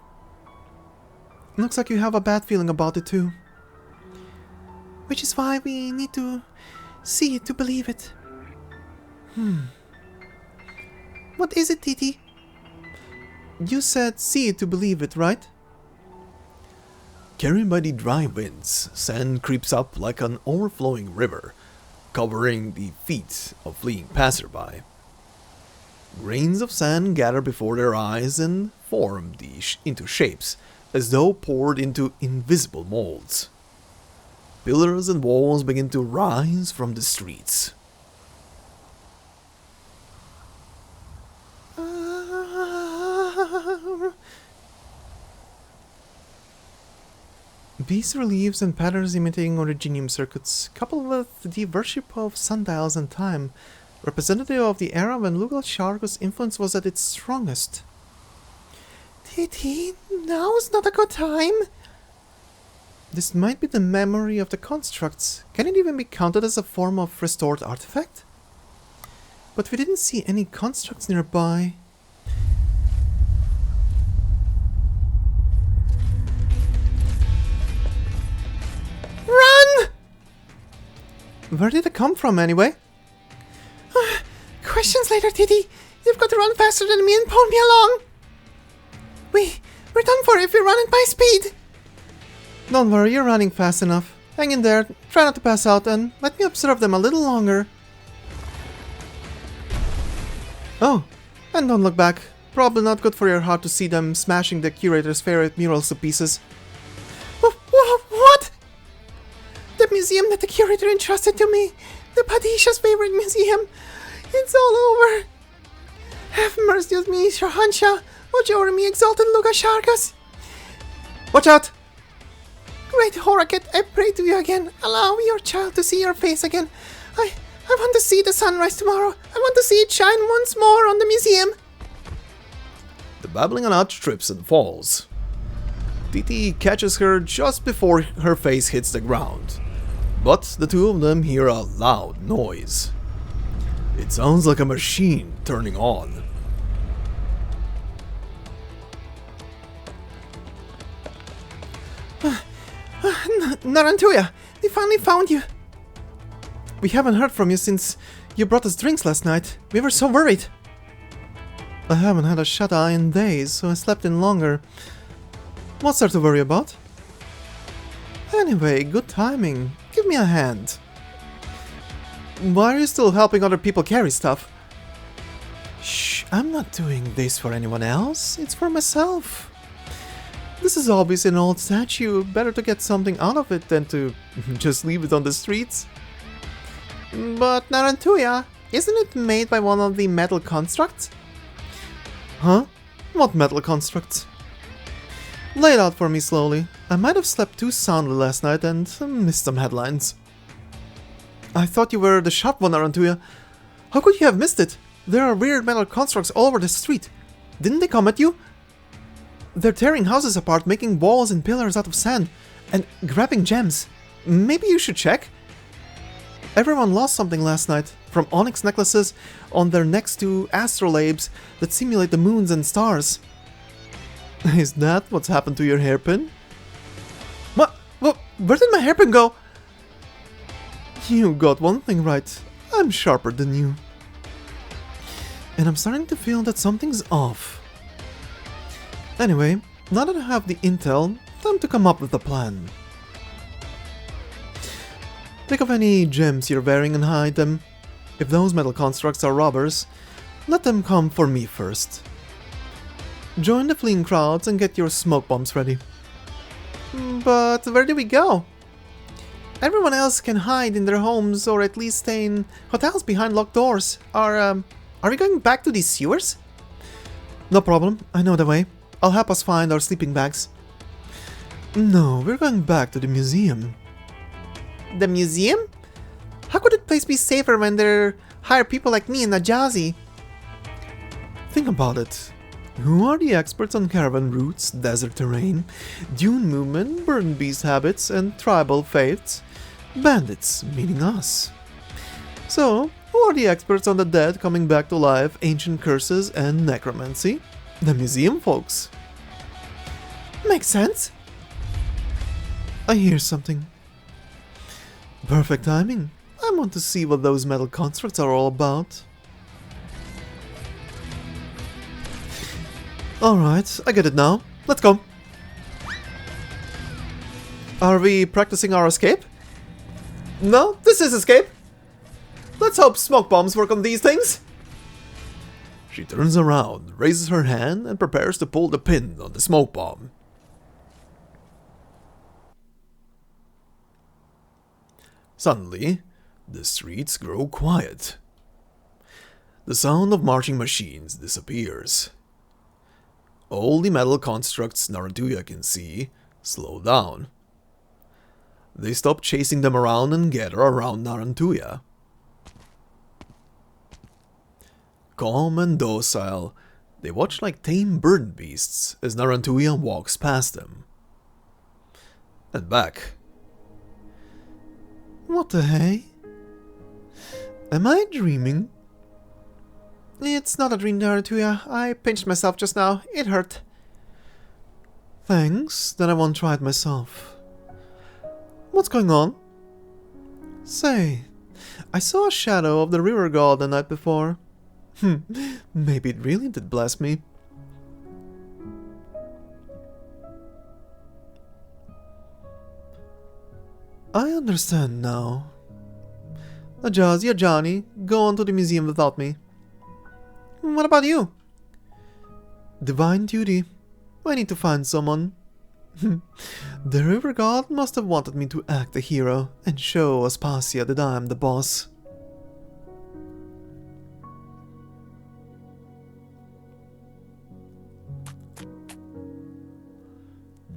Looks like you have a bad feeling about it too. Which is why we need to see it to believe it. What is it, Titi? You said see it to believe it, right? Carried by the dry winds, sand creeps up like an overflowing river, covering the feet of fleeing passerby. Grains of sand gather before their eyes and form into shapes, as though poured into invisible molds. Pillars and walls begin to rise from the streets. These reliefs and patterns imitating originium circuits, coupled with the worship of sundials and time, representative of the era when Lugalszargus' influence was at its strongest. Titi, now is not a good time. This might be the memory of the constructs. Can it even be counted as a form of restored artifact? But we didn't see any constructs nearby. Where did it come from, anyway? Questions later, Titi. You've got to run faster than me and pull me along. We're done for if we run at my speed. Don't worry, you're running fast enough. Hang in there, try not to pass out, and let me observe them a little longer. Oh, and don't look back. Probably not good for your heart to see them smashing the curator's favorite murals to pieces. What? The museum that the curator entrusted to me. The Padisha's favorite museum. It's all over. Have mercy on me, Shah. Watch over me, exalted Lugalszargus. Watch out! Great Harek, I pray to you again. Allow your child to see your face again. I want to see the sunrise tomorrow. I want to see it shine once more on the museum. The babbling Anat trips and falls. Titi catches her just before her face hits the ground. But the two of them hear a loud noise. It sounds like a machine turning on. Narantuya, we finally found you. We haven't heard from you since you brought us drinks last night. We were so worried. I haven't had a shut-eye in days, so I slept in longer. What's there to worry about? Anyway, good timing. Give me a hand. Why are you still helping other people carry stuff? Shh, I'm not doing this for anyone else. It's for myself. This is obviously an old statue. Better to get something out of it than to just leave it on the streets. But Narantuya, isn't it made by one of the metal constructs? Huh? What metal constructs? Lay it out for me slowly. I might have slept too soundly last night and missed some headlines. I thought you were the sharp one, Narantuya. How could you have missed it? There are weird metal constructs all over the street. Didn't they come at you? They're tearing houses apart, making walls and pillars out of sand, and grabbing gems. Maybe you should check? Everyone lost something last night, from onyx necklaces on their necks to astrolabes that simulate the moons and stars. Is that what's happened to your hairpin? What? Where did my hairpin go? You got one thing right. I'm sharper than you. And I'm starting to feel that something's off. Anyway, now that I have the intel, time to come up with a plan. Think of any gems you're wearing and hide them. If those metal constructs are robbers, let them come for me first. Join the fleeing crowds and get your smoke bombs ready. But where do we go? Everyone else can hide in their homes or at least stay in hotels behind locked doors. Are we going back to these sewers? No problem, I know the way. I'll help us find our sleeping bags. No, we're going back to the museum. The museum? How could that place be safer when there hire people like me and Najazi? Think about it. Who are the experts on caravan routes, desert terrain, dune movement, burden beast habits, and tribal faiths? Bandits, meaning us. So, who are the experts on the dead coming back to life, ancient curses, and necromancy? The museum folks. Makes sense. I hear something. Perfect timing. I want to see what those metal constructs are all about. Alright, I get it now. Let's go. Are we practicing our escape? No, this is escape. Let's hope smoke bombs work on these things. She turns around, raises her hand, and prepares to pull the pin on the smoke bomb. Suddenly, the streets grow quiet. The sound of marching machines disappears. All the metal constructs Narantuya can see slow down. They stop chasing them around and gather around Narantuya. Calm and docile, they watch like tame burden beasts as Narantuya walks past them. And back. What the hey? Am I dreaming? It's not a dream, Narantuya. I pinched myself just now. It hurt. Thanks, then I won't try it myself. What's going on? Say, I saw a shadow of the river god the night before. Maybe it really did bless me. I understand now. Ajaz, you're Johnny. Go on to the museum without me. What about you? Divine duty. I need to find someone. The river god must have wanted me to act a hero and show Aspasia that I am the boss.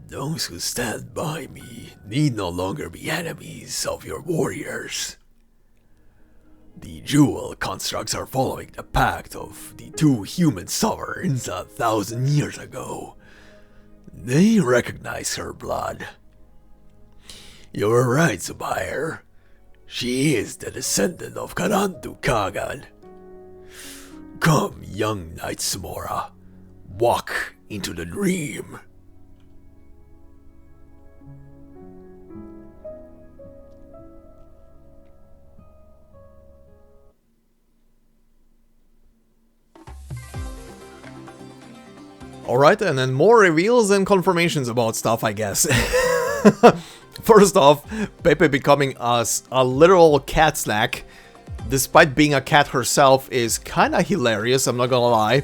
Those who stand by me need no longer be enemies of your warriors. The jewel constructs are following the pact of the two human sovereigns 1,000 years ago. They recognize her blood. You were right, Zubayr. She is the descendant of Narantuya. Come, young Knight Samora. Walk into the dream. Alright, and then more reveals and confirmations about stuff, I guess. First off, Pepe becoming a literal cat snack, despite being a cat herself, is kinda hilarious, I'm not gonna lie.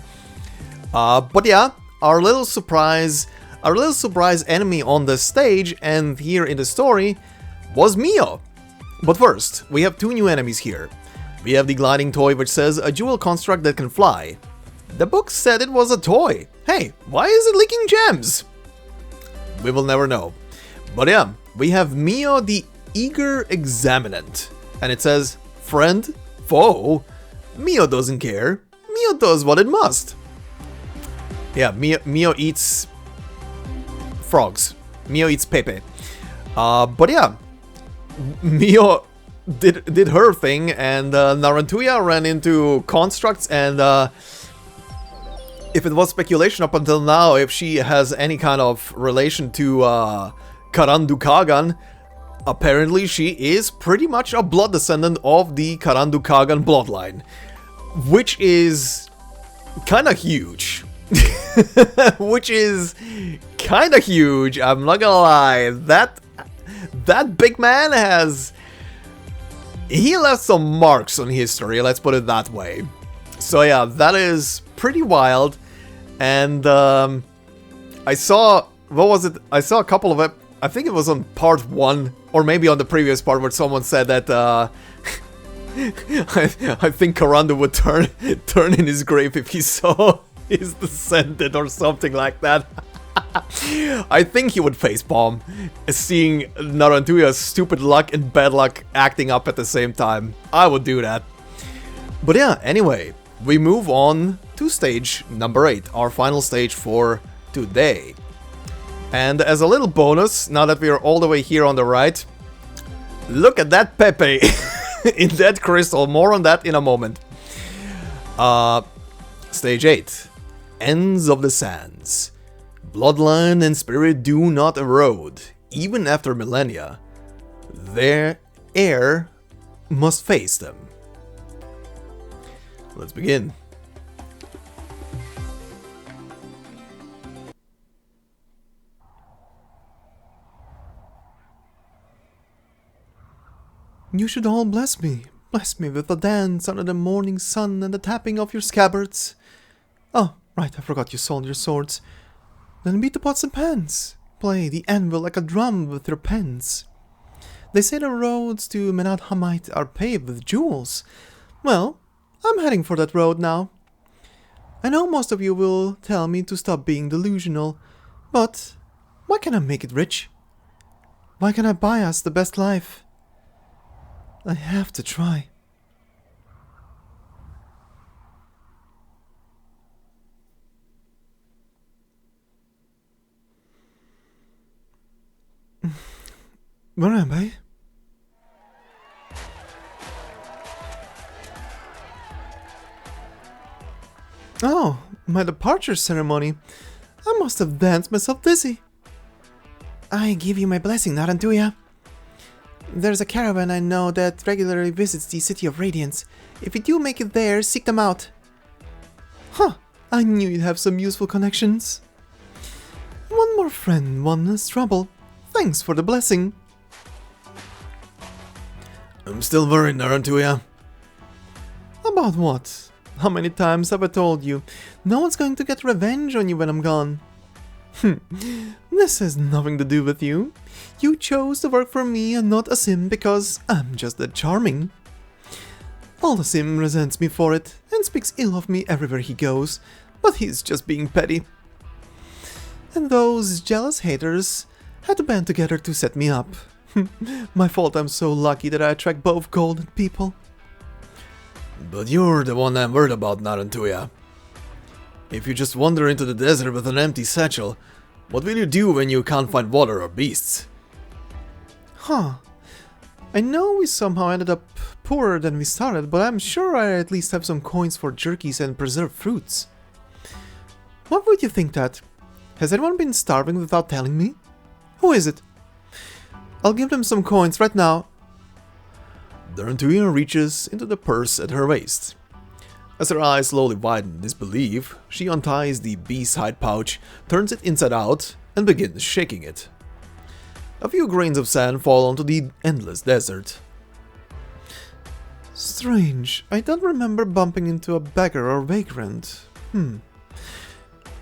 But yeah, our little surprise enemy on the stage and here in the story was Mio. But first, we have two new enemies here. We have the gliding toy which says a jewel construct that can fly. The book said it was a toy. Hey, why is it leaking gems? We will never know. But yeah, we have Mio the Eager Examinant. And it says, friend, foe, Mio doesn't care. Mio does what it must. Yeah, Mio eats frogs. Mio eats Pepe. But yeah, Mio did her thing, and Narantuya ran into constructs, and if it was speculation up until now, if she has any kind of relation to Narantuya, apparently she is pretty much a blood descendant of the Narantuya bloodline, which is kinda huge. Which is kinda huge, I'm not gonna lie. That big man he left some marks on history, let's put it that way. So yeah, that is pretty wild. And I saw, what was it? I saw a couple of it. I think it was on part 1, or maybe on the previous part, where someone said that I think Karanda would turn in his grave if he saw his descendant or something like that. I think he would facepalm, seeing Narantuya's stupid luck and bad luck acting up at the same time. I would do that. But yeah, anyway, we move on to stage number 8, our final stage for today. And as a little bonus, now that we are all the way here on the right, look at that Pepe in that crystal. More on that in a moment. Stage 8, Ends of the Sands. Bloodline and spirit do not erode, even after millennia. Their heir must face them. Let's begin. You should all bless me. Bless me with a dance under the morning sun and the tapping of your scabbards. Oh, right, I forgot you sold your swords. Then beat the pots and pans. Play the anvil like a drum with your pens. They say the roads to Menat-Ha'mait are paved with jewels. Well, I'm heading for that road now. I know most of you will tell me to stop being delusional, but why can't I make it rich? Why can't I buy us the best life? I have to try. Where am I? Oh, my departure ceremony. I must have danced myself dizzy. I give you my blessing, Narantuya. There's a caravan I know that regularly visits the City of Radiance. If you do make it there, seek them out. Huh, I knew you'd have some useful connections. One more friend, one less trouble. Thanks for the blessing. I'm still worried, Narantuya. About what? How many times have I told you? No one's going to get revenge on you when I'm gone. This has nothing to do with you. You chose to work for me and not Asim because I'm just that charming. Asim resents me for it and speaks ill of me everywhere he goes, but he's just being petty. And those jealous haters had to band together to set me up. My fault I'm so lucky that I attract both gold and people. But you're the one I'm worried about, Narantuya. If you just wander into the desert with an empty satchel, what will you do when you can't find water or beasts? Huh. I know we somehow ended up poorer than we started, but I'm sure I at least have some coins for jerkies and preserved fruits. What would you think that? Has anyone been starving without telling me? Who is it? I'll give them some coins right now. Narantuya reaches into the purse at her waist. As her eyes slowly widen in disbelief, she unties the beast hide pouch, turns it inside out, and begins shaking it. A few grains of sand fall onto the endless desert. Strange, I don't remember bumping into a beggar or vagrant.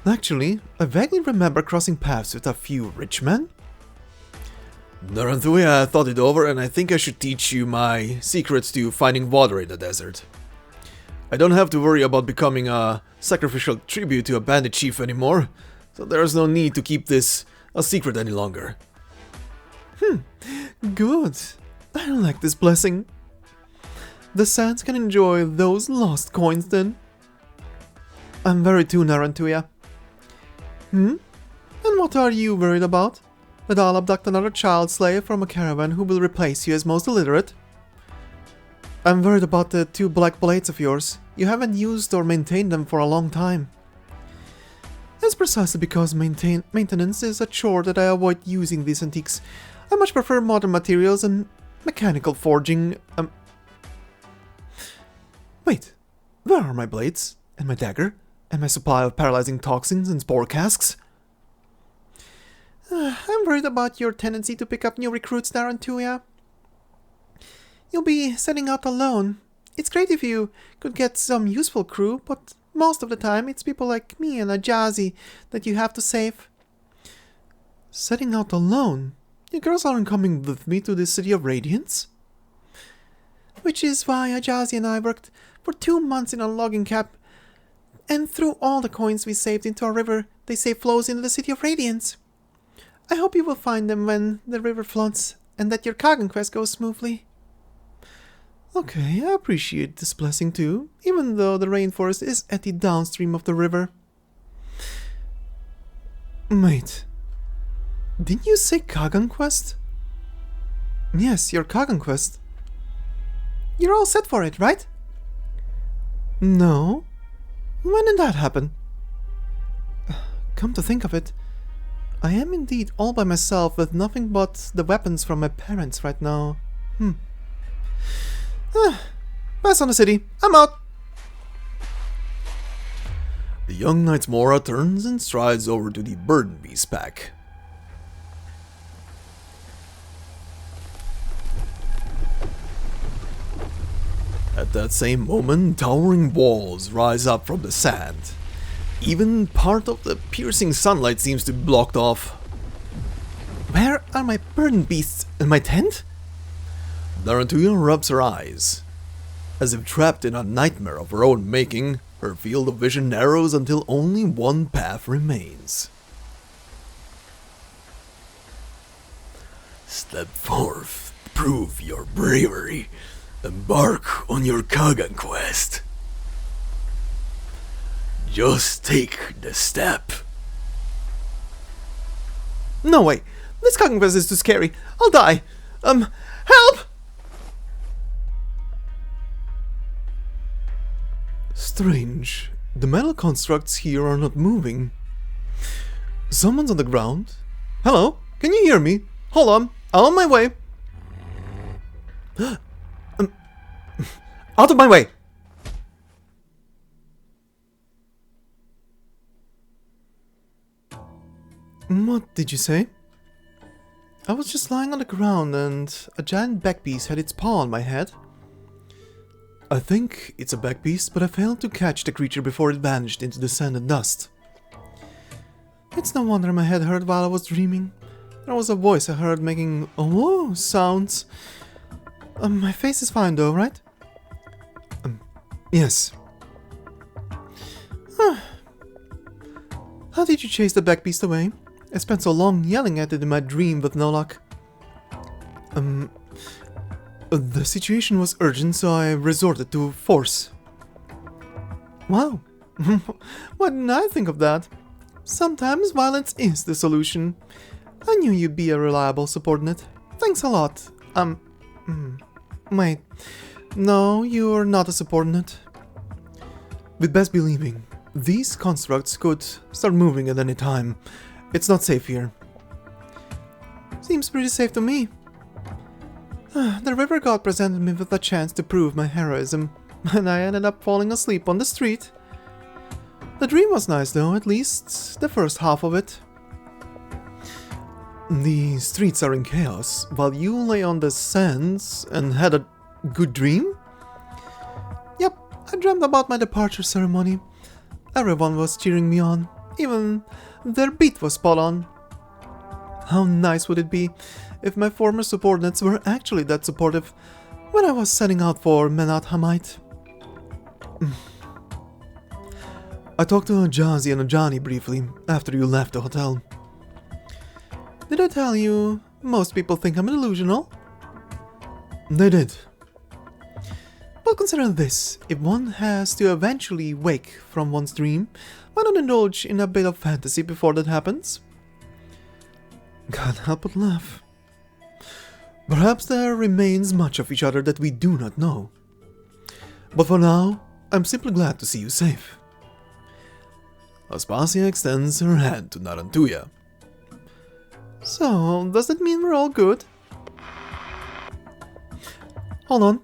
Actually, I vaguely remember crossing paths with a few rich men. Narantuya, I thought it over and I think I should teach you my secrets to finding water in the desert. I don't have to worry about becoming a sacrificial tribute to a bandit chief anymore, so there's no need to keep this a secret any longer. Good. I like this blessing. The Sands can enjoy those lost coins then. I'm worried too, Narantuya. And what are you worried about? That I'll abduct another child slave from a caravan who will replace you as most illiterate? I'm worried about the 2 black blades of yours. You haven't used or maintained them for a long time. It's precisely because maintenance is a chore that I avoid using these antiques. I much prefer modern materials and mechanical forging. Wait, where are my blades? And my dagger? And my supply of paralyzing toxins and spore casks? I'm worried about your tendency to pick up new recruits, Narantuya. You'll be setting out alone. It's great if you could get some useful crew, but most of the time it's people like me and Ajazi that you have to save. Setting out alone? You girls aren't coming with me to the City of Radiance? Which is why Ajazi and I worked for 2 months in a logging camp, and threw all the coins we saved into a river they say flows into the City of Radiance. I hope you will find them when the river floods, and that your Kagan quest goes smoothly. Okay, I appreciate this blessing too, even though the rainforest is at the downstream of the river. Wait, didn't you say Kagan quest? Yes, your Kagan quest. You're all set for it, right? No. When did that happen? Come to think of it, I am indeed all by myself with nothing but the weapons from my parents right now. Pass on the city. I'm out. The young knight's Mora turns and strides over to the burden beast pack. At that same moment, towering walls rise up from the sand. Even part of the piercing sunlight seems to be blocked off. Where are my burden beasts and my tent? Narantuya rubs her eyes. As if trapped in a nightmare of her own making, her field of vision narrows until only one path remains. Step forth, prove your bravery. Embark on your Kagan quest. Just take the step. No way. This Kagan quest is too scary. I'll die. Help! Strange. The metal constructs here are not moving. Someone's on the ground. Hello? Can you hear me? Hold on. I'm on my way. Out of my way! What did you say? I was just lying on the ground and a giant back piece had its paw on my head. I think it's a back piece, but I failed to catch the creature before it vanished into the sand and dust. It's no wonder my head hurt while I was dreaming. There was a voice I heard making oh sounds. My face is fine though, right? Yes. How did you chase the back beast away? I spent so long yelling at it in my dream with no luck. The situation was urgent, so I resorted to force. Wow. Why didn't I think of that? Sometimes violence is the solution. I knew you'd be a reliable subordinate. Thanks a lot. Wait. No, you're not a subordinate. We'd best be leaving. These constructs could start moving at any time. It's not safe here. Seems pretty safe to me. The river god presented me with a chance to prove my heroism, and I ended up falling asleep on the street. The dream was nice though, at least the first half of it. The streets are in chaos, while you lay on the sands and had a good dream? Yep, I dreamt about my departure ceremony. Everyone was cheering me on, even their beat was spot on. How nice would it be if my former subordinates were actually that supportive when I was setting out for Menat-Ha'mait? I talked to Jazi and Ajani briefly after you left the hotel. Did I tell you most people think I'm delusional? They did. But consider this, if one has to eventually wake from one's dream, why not indulge in a bit of fantasy before that happens? Can't help but laugh. Perhaps there remains much of each other that we do not know. But for now, I'm simply glad to see you safe. Aspasia extends her hand to Narantuya. So, does that mean we're all good? Hold on.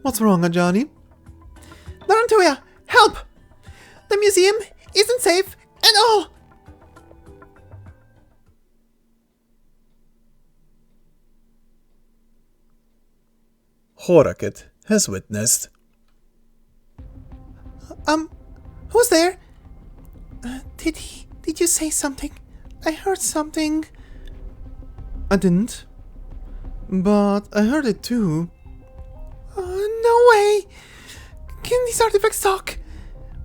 What's wrong, Ajani? Narantuya, help! The museum isn't safe at all! Harek has witnessed. Who's there? Titi, did you say something? I heard something. I didn't. But I heard it too. No way! Can these artifacts talk?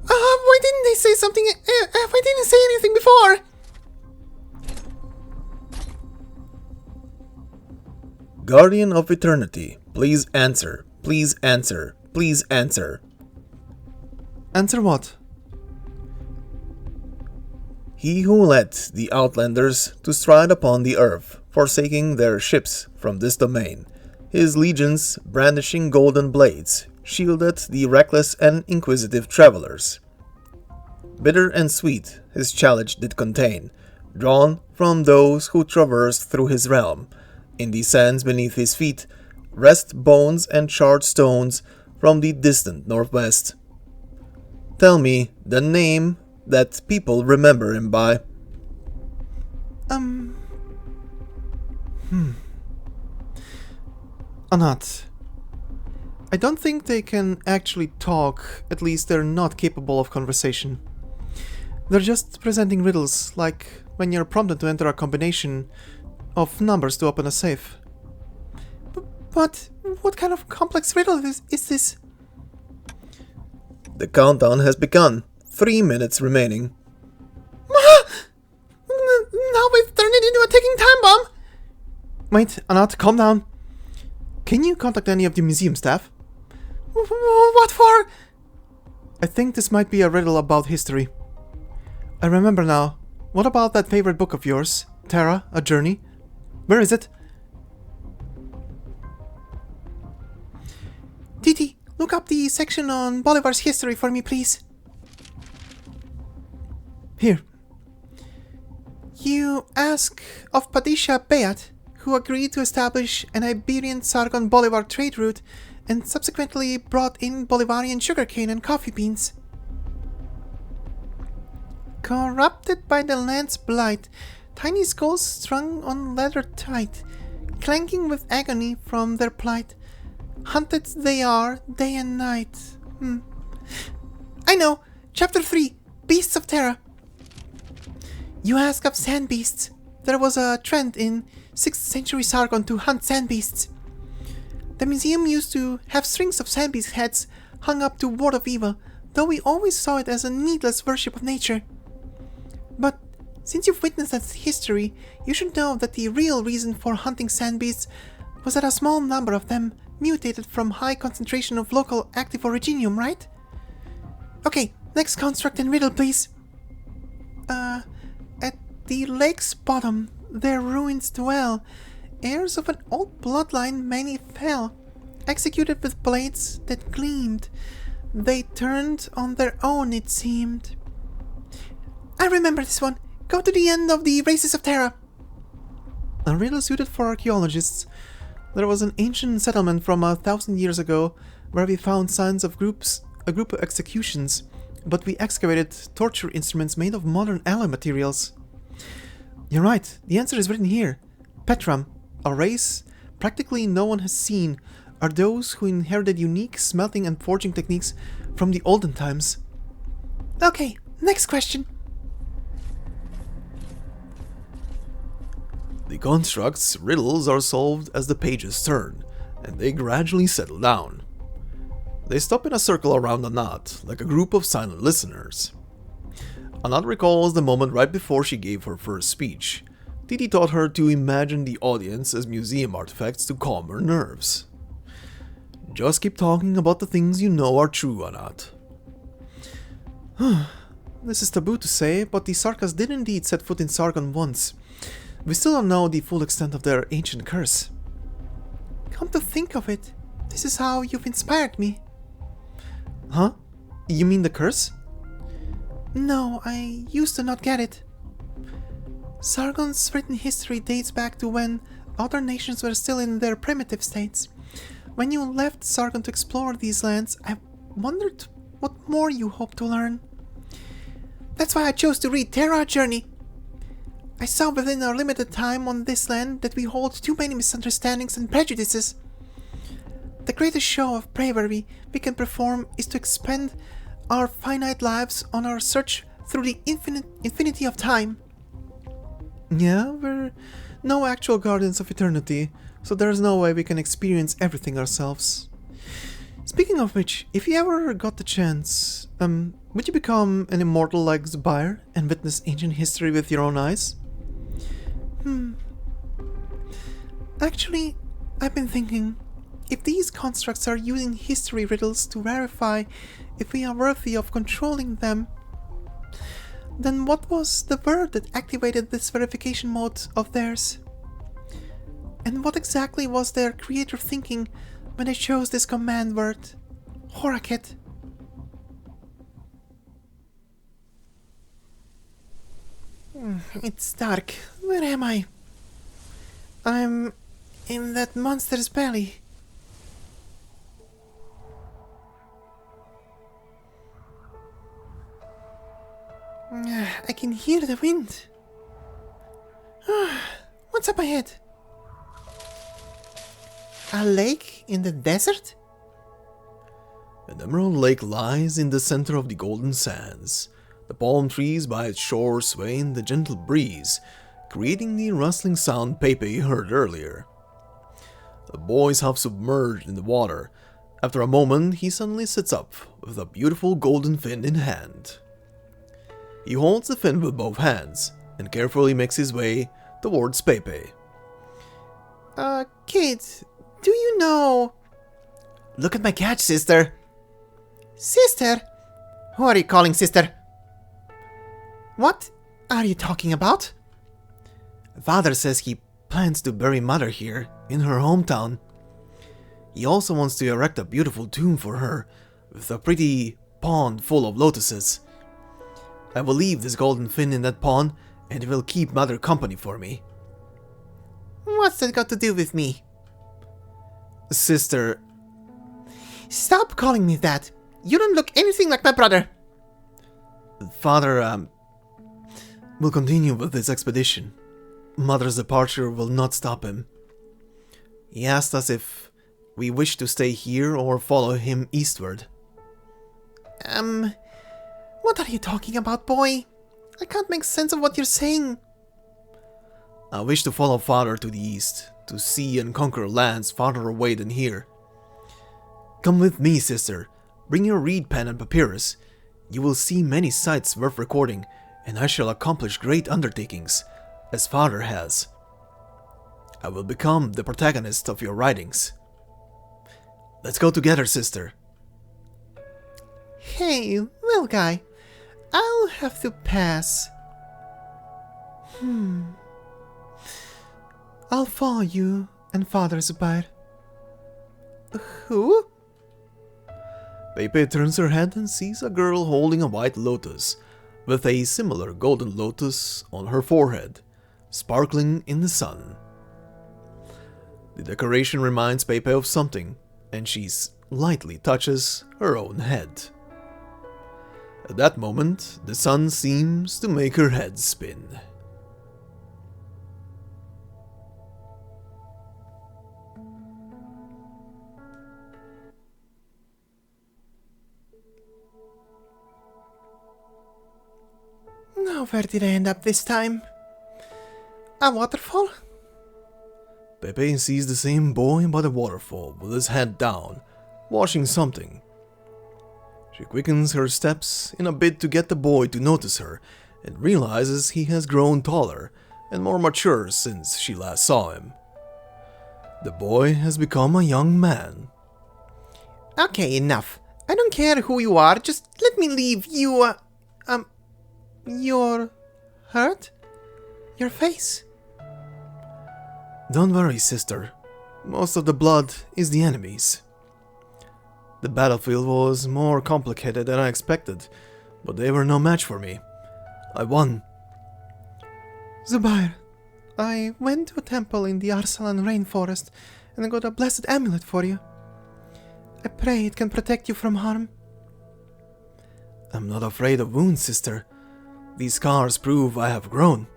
Why didn't they say something? Why didn't they say anything before? Guardian of Eternity, please answer. Please answer. Please answer. Answer what? He who led the Outlanders to stride upon the earth, forsaking their ships from this domain, his legions brandishing golden blades, shielded the reckless and inquisitive travelers. Bitter and sweet his challenge did contain, drawn from those who traversed through his realm. In the sands beneath his feet rest bones and charred stones from the distant northwest. Tell me the name that people remember him by. Anat. I don't think they can actually talk, at least they're not capable of conversation. They're just presenting riddles, like when you're prompted to enter a combination of numbers to open a safe. But what kind of complex riddle is this? The countdown has begun. 3 minutes remaining. Now we've turned it into a ticking time bomb! Wait, Anat, calm down. Can you contact any of the museum staff? What for? I think this might be a riddle about history. I remember now. What about that favorite book of yours, Terra, A Journey? Where is it? Titi, look up the section on Bolivar's history for me, please. Here. You ask of Padisha Beat, who agreed to establish an Iberian Sargon Bolivar trade route and subsequently brought in Bolivarian sugarcane and coffee beans. Corrupted by the land's blight, tiny skulls strung on leather tight, clanking with agony from their plight, hunted they are day and night. I know! Chapter 3, Beasts of Terra. You ask of sand beasts. There was a trend in 6th century Sargon to hunt sand beasts. The museum used to have strings of sand beast heads hung up to ward off evil, though we always saw it as a needless worship of nature. But since you've witnessed that history, you should know that the real reason for hunting sand beasts was that a small number of them mutated from high concentration of local active originium, right? Okay, next construct and riddle, please. At the lake's bottom, their ruins dwell. Heirs of an old bloodline many fell, executed with blades that gleamed. They turned on their own, it seemed. I remember this one. Go to the end of the Races of Terra. A riddle suited for archaeologists. There was an ancient settlement from 1,000 years ago where we found signs of a group of executions, but we excavated torture instruments made of modern alloy materials. You're right, the answer is written here. Petram, a race practically no one has seen, are those who inherited unique smelting and forging techniques from the olden times. Okay, next question. The construct's riddles are solved as the pages turn, and they gradually settle down. They stop in a circle around Anat, like a group of silent listeners. Anat recalls the moment right before she gave her first speech. Titi taught her to imagine the audience as museum artifacts to calm her nerves. Just keep talking about the things you know are true, Anat. This is taboo to say, but the Sarkas did indeed set foot in Sargon once. We still don't know the full extent of their ancient curse. Come to think of it, this is how you've inspired me. Huh? You mean the curse? No, I used to not get it. Sargon's written history dates back to when other nations were still in their primitive states. When you left Sargon to explore these lands, I wondered what more you hoped to learn. That's why I chose to read Terra Journey. I saw within our limited time on this land that we hold too many misunderstandings and prejudices. The greatest show of bravery we can perform is to expend our finite lives on our search through the infinity of time. Yeah, we're no actual guardians of eternity, so there's no way we can experience everything ourselves. Speaking of which, if you ever got the chance, would you become an immortal like Zubayr and witness ancient history with your own eyes? Actually, I've been thinking, if these constructs are using history riddles to verify if we are worthy of controlling them, then what was the word that activated this verification mode of theirs? And what exactly was their creator thinking when they chose this command word, Harek? It's dark. Where am I? I'm in that monster's belly. I can hear the wind. What's up ahead? A lake in the desert? An emerald lake lies in the center of the golden sands. The palm trees by its shore sway in the gentle breeze, creating the rustling sound Pepe heard earlier. The boy is half submerged in the water. After a moment, he suddenly sits up with a beautiful golden fin in hand. He holds the fin with both hands and carefully makes his way towards Pepe. Kid, do you know... Look at my catch, sister. Sister? Who are you calling sister? What are you talking about? Father says he plans to bury mother here, in her hometown. He also wants to erect a beautiful tomb for her, with a pretty pond full of lotuses. I will leave this golden fin in that pond and it will keep Mother company for me. What's that got to do with me? Sister, Stop calling me that. You don't look anything like my brother. Father, will continue with this expedition. Mother's departure will not stop him. He asked us if we wish to stay here or follow him eastward. What are you talking about, boy? I can't make sense of what you're saying. I wish to follow Father to the east, to see and conquer lands farther away than here. Come with me, sister. Bring your reed pen and papyrus. You will see many sights worth recording, and I shall accomplish great undertakings, as Father has. I will become the protagonist of your writings. Let's go together, sister. Hey, little guy. I'll have to pass. I'll follow you and Father Zubayr. Who? Pepe turns her head and sees a girl holding a white lotus, with a similar golden lotus on her forehead, sparkling in the sun. The decoration reminds Pepe of something, and she lightly touches her own head. At that moment, the sun seems to make her head spin. Now where did I end up this time? A waterfall? Pepe sees the same boy by the waterfall with his head down, washing something. She quickens her steps in a bid to get the boy to notice her, and realizes he has grown taller and more mature since she last saw him. The boy has become a young man. Okay, enough. I don't care who you are, just let me leave. You're hurt? Your face? Don't worry, sister. Most of the blood is the enemy's. The battlefield was more complicated than I expected, but they were no match for me. I won. Zubayr, I went to a temple in the Arsalan rainforest and I got a blessed amulet for you. I pray it can protect you from harm. I'm not afraid of wounds, sister. These scars prove I have grown.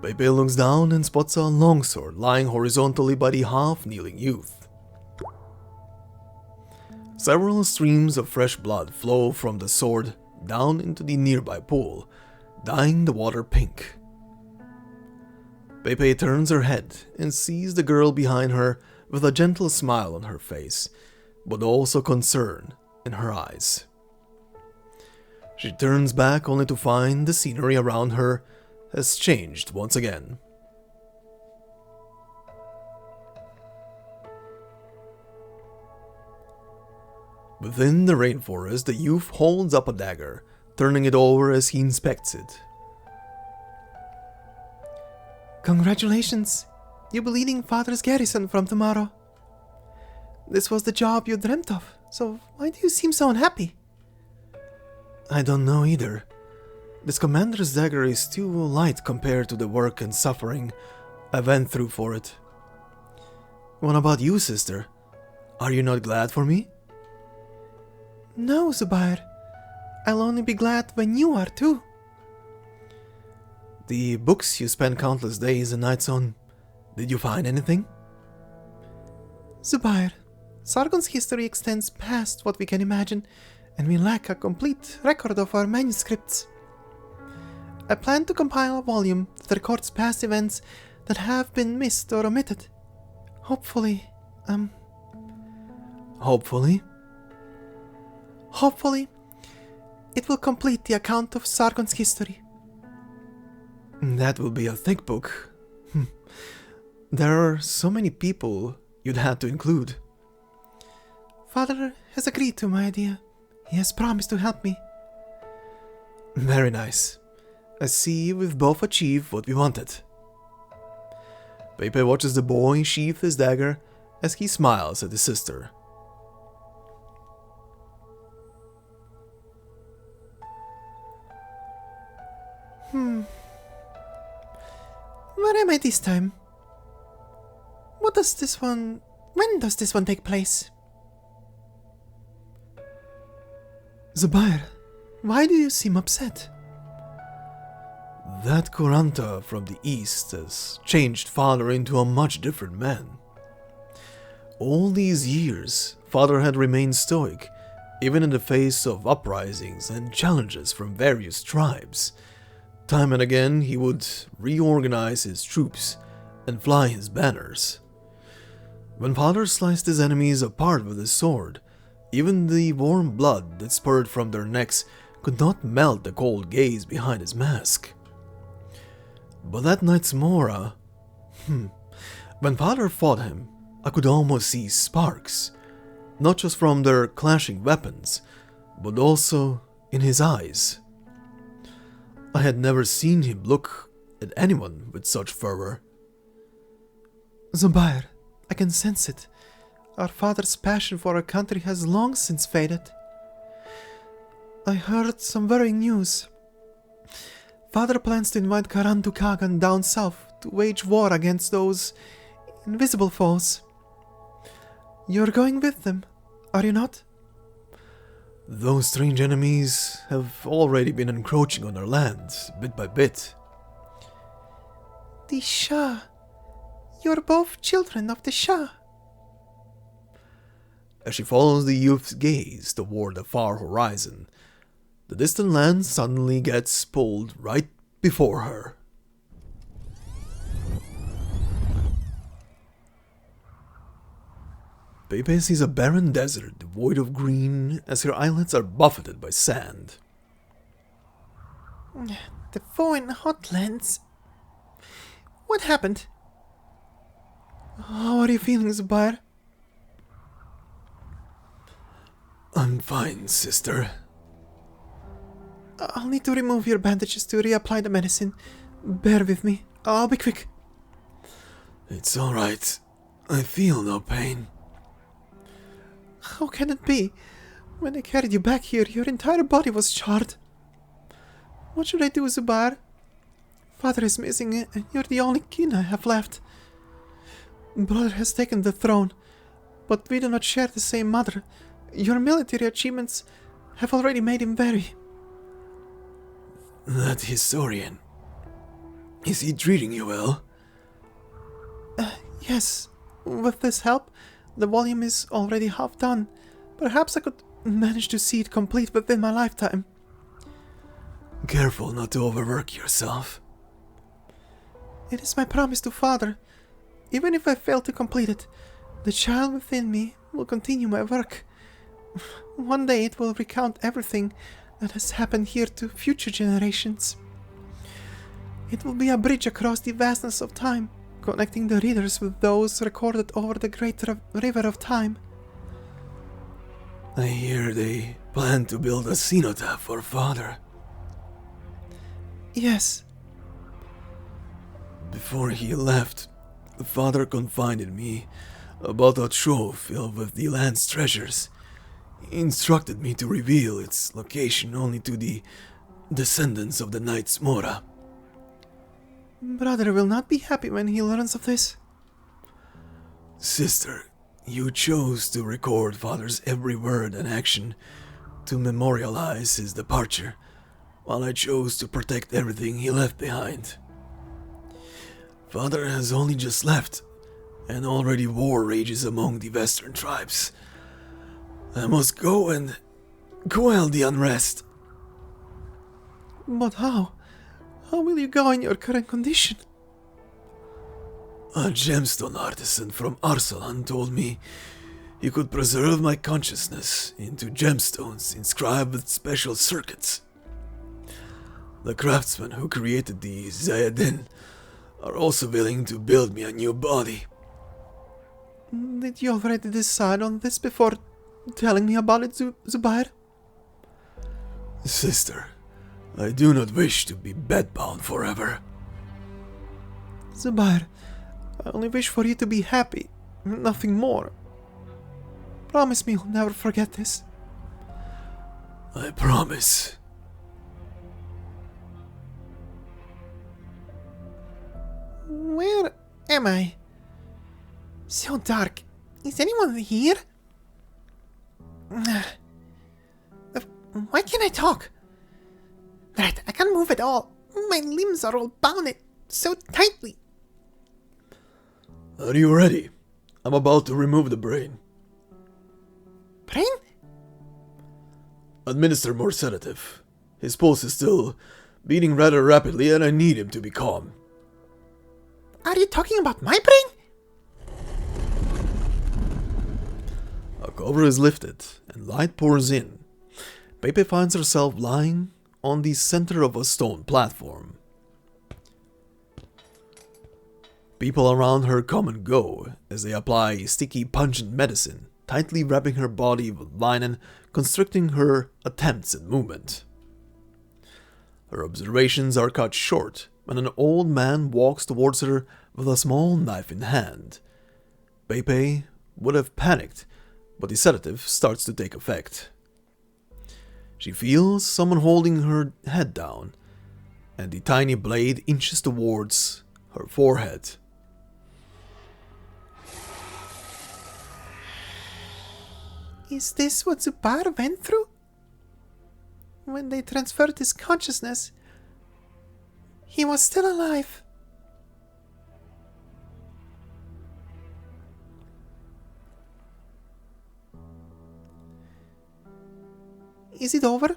Pepe looks down and spots a longsword lying horizontally by the half-kneeling youth. Several streams of fresh blood flow from the sword down into the nearby pool, dyeing the water pink. Pepe turns her head and sees the girl behind her with a gentle smile on her face, but also concern in her eyes. She turns back only to find the scenery around her has changed once again. Within the rainforest, the youth holds up a dagger, turning it over as he inspects it. Congratulations! You'll be leading Father's garrison from tomorrow. This was the job you dreamt of, so why do you seem so unhappy? I don't know either. This commander's dagger is too light compared to the work and suffering I went through for it. What about you, sister? Are you not glad for me? No, Zubayr. I'll only be glad when you are too. The books you spent countless days and nights on, did you find anything? Zubayr, Sargon's history extends past what we can imagine, and we lack a complete record of our manuscripts. I plan to compile a volume that records past events that have been missed or omitted. Hopefully, it will complete the account of Sargon's history. That will be a thick book. There are so many people you'd have to include. Father has agreed to my idea. He has promised to help me. Very nice. I see we've both achieved what we wanted. Pepe watches the boy sheath his dagger as he smiles at his sister. Where am I this time? When does this one take place? Zubayr, why do you seem upset? That Kuranta from the east has changed Father into a much different man. All these years, Father had remained stoic, even in the face of uprisings and challenges from various tribes. Time and again, he would reorganize his troops and fly his banners. When Father sliced his enemies apart with his sword, even the warm blood that spurted from their necks could not melt the cold gaze behind his mask. But that night's Mora, when Father fought him, I could almost see sparks, not just from their clashing weapons, but also in his eyes. I had never seen him look at anyone with such fervor. Zubayr, I can sense it. Our father's passion for our country has long since faded. I heard some worrying news. Father plans to invite Karan to Kagan down south to wage war against those invisible foes. You're going with them, are you not? Those strange enemies have already been encroaching on our land, bit by bit. The Shah. You're both children of the Shah. As she follows the youth's gaze toward the far horizon, the distant land suddenly gets pulled right before her. Pepe sees a barren desert devoid of green as her eyelids are buffeted by sand. The foreign hotlands. What happened? How are you feeling, Zubayr? I'm fine, sister. I'll need to remove your bandages to reapply the medicine. Bear with me. I'll be quick. It's alright. I feel no pain. How can it be? When I carried you back here, your entire body was charred. What should I do, Zubayr? Father is missing, and you're the only kin I have left. Brother has taken the throne, but we do not share the same mother. Your military achievements have already made him wary. That historian. Is he treating you well? Yes. With this help, the volume is already half done. Perhaps I could manage to see it complete within my lifetime. Careful not to overwork yourself. It is my promise to Father. Even if I fail to complete it, the child within me will continue my work. One day it will recount everything that has happened here to future generations. It will be a bridge across the vastness of time, connecting the readers with those recorded over the great river of time. I hear they plan to build a cenotaph for Father. Yes. Before he left, Father confided me about a trove filled with the land's treasures. He instructed me to reveal its location only to the descendants of the Knights Mora. Brother will not be happy when he learns of this. Sister, you chose to record Father's every word and action to memorialize his departure, while I chose to protect everything he left behind. Father has only just left, and already war rages among the western tribes. I must go and quell the unrest. But how? How will you go in your current condition? A gemstone artisan from Arsalan told me he could preserve my consciousness into gemstones inscribed with special circuits. The craftsmen who created the Zayadin are also willing to build me a new body. Did you already decide on this before telling me about it, Zubayr? Sister, I do not wish to be bedbound forever. Zubayr, I only wish for you to be happy, nothing more. Promise me you'll never forget this. I promise. Where am I? So dark. Is anyone here? Why can't I talk? Right, I can't move at all. My limbs are all bound so tightly. Are you ready? I'm about to remove the brain. Brain? Administer more sedative. His pulse is still beating rather rapidly and I need him to be calm. Are you talking about my brain? A cover is lifted and light pours in. Pepe finds herself lying on the center of a stone platform. People around her come and go as they apply sticky, pungent medicine, tightly wrapping her body with linen, constricting her attempts at movement. Her observations are cut short when an old man walks towards her with a small knife in hand. Pepe would have panicked, but the sedative starts to take effect. She feels someone holding her head down, and the tiny blade inches towards her forehead. Is this what Zubayr went through? When they transferred his consciousness, he was still alive. Is it over?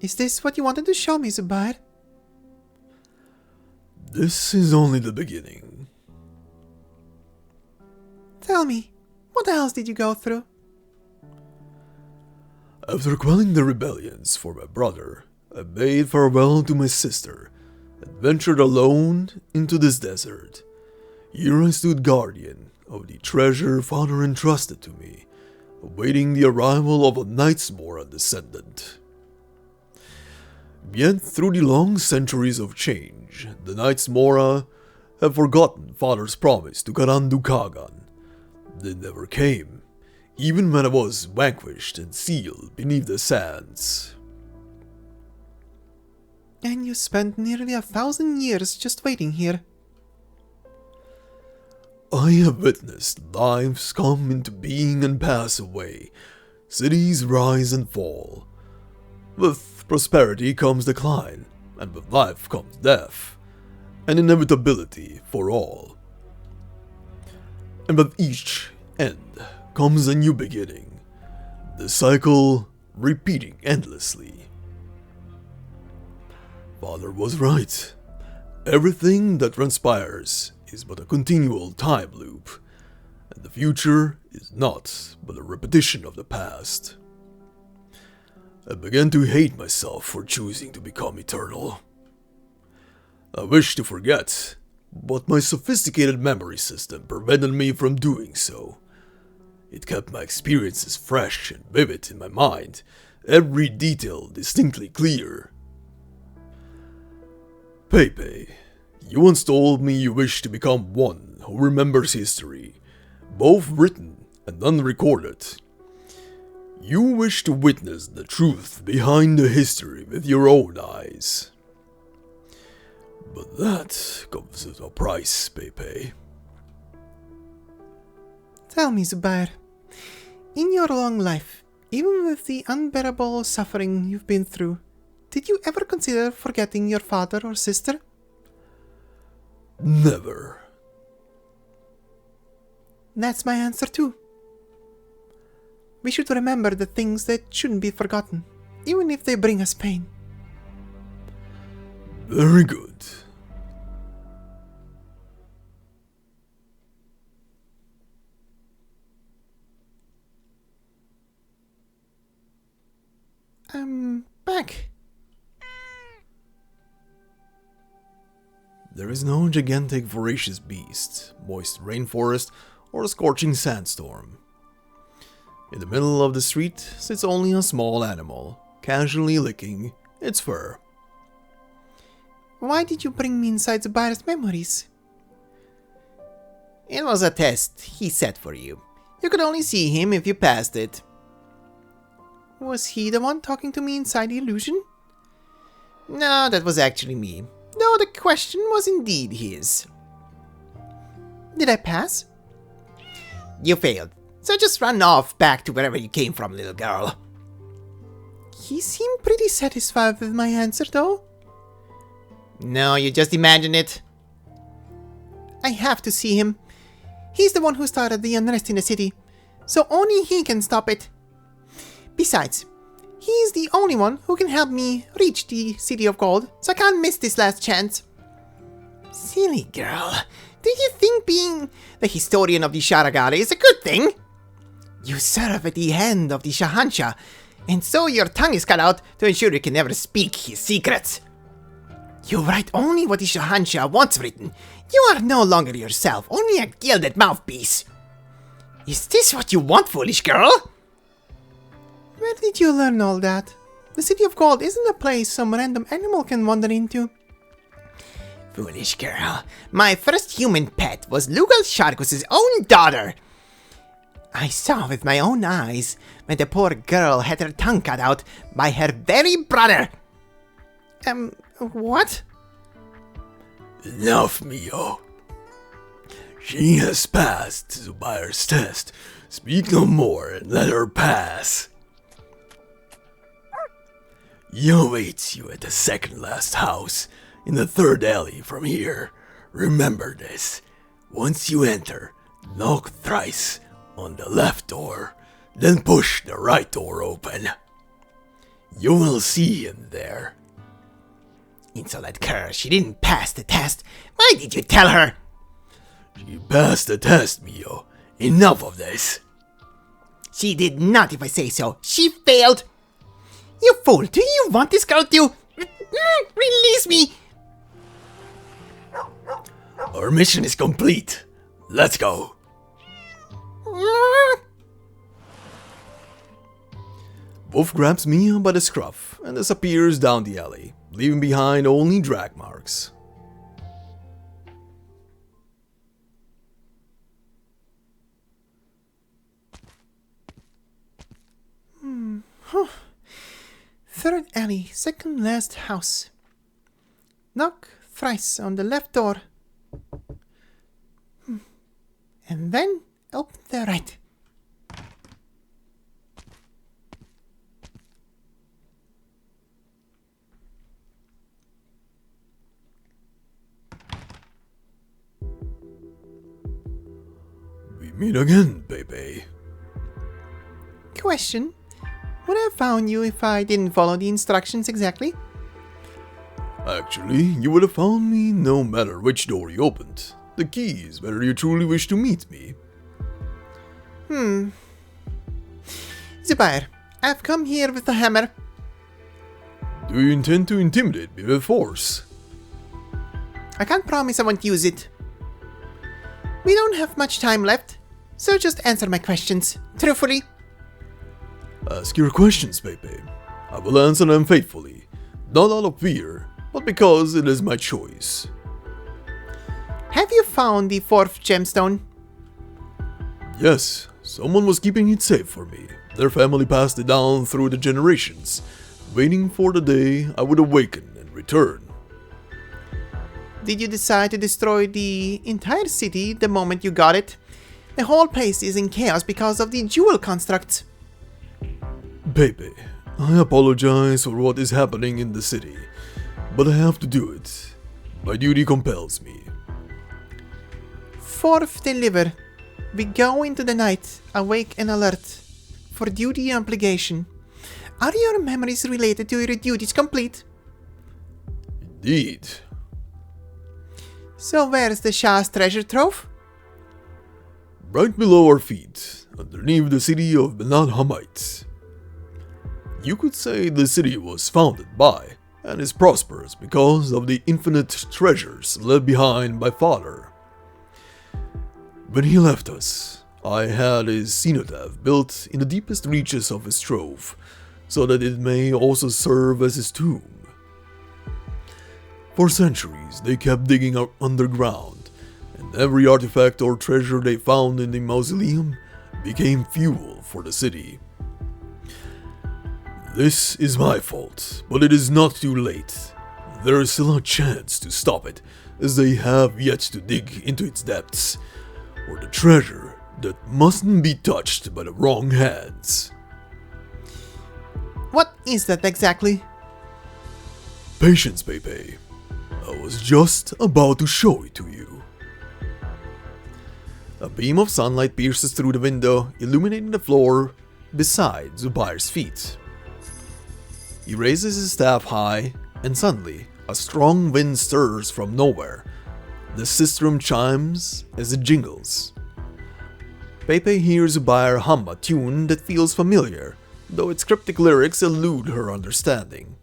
Is this what you wanted to show me, Zubayr? This is only the beginning. Tell me, what else did you go through? After quelling the rebellions for my brother, I bade farewell to my sister and ventured alone into this desert. Here I stood guardian of the treasure father entrusted to me, awaiting the arrival of a Knightsmora descendant. Yet through the long centuries of change, the Knightsmora have forgotten father's promise to Karandu Kagan. They never came, even when I was vanquished and sealed beneath the sands. And you spent nearly 1,000 years just waiting here. I have witnessed lives come into being and pass away, cities rise and fall. With prosperity comes decline, and with life comes death, an inevitability for all. And with each end comes a new beginning, the cycle repeating endlessly. Father was right. Everything that transpires is but a continual time loop, and the future is not but a repetition of the past. I began to hate myself for choosing to become eternal. I wished to forget, but my sophisticated memory system prevented me from doing so. It kept my experiences fresh and vivid in my mind, every detail distinctly clear. Pepe, you once told me you wish to become one who remembers history, both written and unrecorded. You wish to witness the truth behind the history with your own eyes. But that comes at a price, Pepe. Tell me, Zubayr, in your long life, even with the unbearable suffering you've been through, did you ever consider forgetting your father or sister? Never. That's my answer too. We should remember the things that shouldn't be forgotten, even if they bring us pain. Very good. I'm back. There is no gigantic voracious beast, moist rainforest, or a scorching sandstorm. In the middle of the street sits only a small animal, casually licking its fur. Why did you bring me inside Zubayr's memories? It was a test he set for you. You could only see him if you passed it. Was he the one talking to me inside the illusion? No, that was actually me. Though the question was indeed his. Did I pass? You failed. So just run off back to wherever you came from, little girl. He seemed pretty satisfied with my answer, though. No, you just imagine it. I have to see him. He's the one who started the unrest in the city, so only he can stop it. Besides, he's the only one who can help me reach the City of Gold, so I can't miss this last chance. Silly girl. Do you think being the historian of the Sharagali is a good thing? You serve at the hand of the Shahanshah, and so your tongue is cut out to ensure you can never speak his secrets. You write only what the Shahanshah wants written. You are no longer yourself, only a gilded mouthpiece. Is this what you want, foolish girl? Where did you learn all that? The City of Gold isn't a place some random animal can wander into. Foolish girl. My first human pet was Lugalszargus' own daughter. I saw with my own eyes when the poor girl had her tongue cut out by her very brother. What? Enough, Mio. She has passed Zubayr's test. Speak no more and let her pass. He awaits you at the second last house, in the third alley from here. Remember this. Once you enter, knock thrice on the left door, then push the right door open. You will see him there. Insolent cur, she didn't pass the test. Why did you tell her? She passed the test, Mio. Enough of this. She did not, if I say so. She failed. You fool, do you want this girl to... Release me! Our mission is complete. Let's go. Wolf grabs Mia by the scruff and disappears down the alley, leaving behind only drag marks. Third alley, second last house. Knock thrice on the left door. And then open the right. We meet again, Pepe. Question. Would I have found you if I didn't follow the instructions exactly? Actually, you would have found me no matter which door you opened. The key is whether you truly wish to meet me. Zubayr, I've come here with a hammer. Do you intend to intimidate me with force? I can't promise I won't use it. We don't have much time left, so just answer my questions, truthfully. Ask your questions, Pepe. I will answer them faithfully. Not out of fear, but because it is my choice. Have you found the fourth gemstone? Yes, someone was keeping it safe for me. Their family passed it down through the generations, waiting for the day I would awaken and return. Did you decide to destroy the entire city the moment you got it? The whole place is in chaos because of the jewel constructs. Pepe, I apologize for what is happening in the city, but I have to do it. My duty compels me. Fourth deliver. We go into the night, awake and alert, for duty and obligation. Are your memories related to your duties complete? Indeed. So where's the Shah's treasure trove? Right below our feet, underneath the city of Menat-Ha'mait. You could say the city was founded by, and is prosperous because of the infinite treasures left behind by father. When he left us, I had his cenotaph built in the deepest reaches of his trove, so that it may also serve as his tomb. For centuries, they kept digging out underground, and every artifact or treasure they found in the mausoleum became fuel for the city. This is my fault, but it is not too late. There is still a chance to stop it, as they have yet to dig into its depths, or the treasure that mustn't be touched by the wrong hands. What is that exactly? Patience, Pepe. I was just about to show it to you. A beam of sunlight pierces through the window, illuminating the floor beside Zubayr's feet. He raises his staff high, and suddenly, a strong wind stirs from nowhere. The sistrum chimes as it jingles. Pepe hears Zubayr hum a tune that feels familiar, though its cryptic lyrics elude her understanding.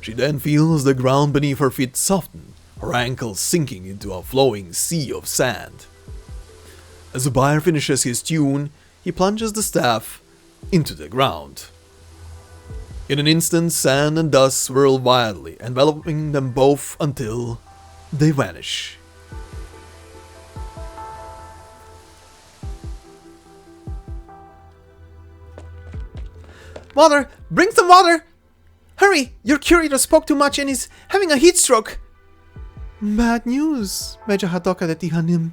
She then feels the ground beneath her feet soften, her ankles sinking into a flowing sea of sand. As Zubayr finishes his tune, he plunges the staff into the ground. In an instant, sand and dust swirl wildly, enveloping them both until they vanish. Water! Bring some water! Hurry! Your curator spoke too much and is having a heat stroke! Bad news, Medjehtiqedti.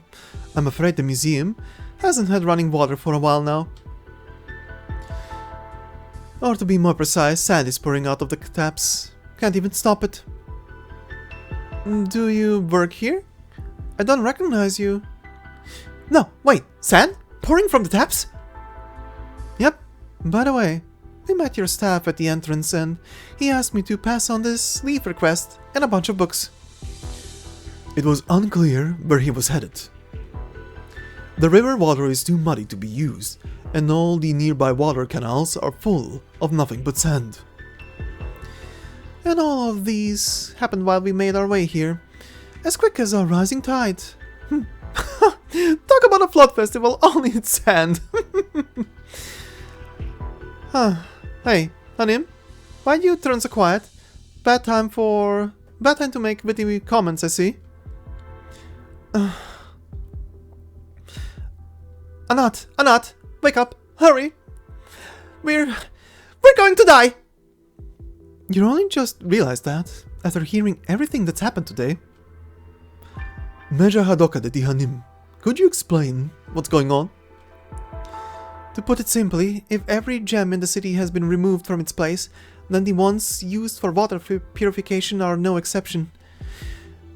I'm afraid the museum hasn't had running water for a while now. Or to be more precise, sand is pouring out of the taps. Can't even stop it. Do you work here? I don't recognize you. No, wait, sand? Pouring from the taps? Yep. By the way, we met your staff at the entrance and he asked me to pass on this leave request and a bunch of books. It was unclear where he was headed. The river water is too muddy to be used, and all the nearby water canals are full of nothing but sand. And all of these happened while we made our way here, as quick as a rising tide. Talk about a flood festival, only in sand. Hey, Hanim, why you turn so quiet? Bad time to make witty comments, I see. Anat, wake up, hurry! We're going to die! You only just realized that after hearing everything that's happened today. Medjehtiqedti, could you explain what's going on? To put it simply, if every gem in the city has been removed from its place, then the ones used for water purification are no exception.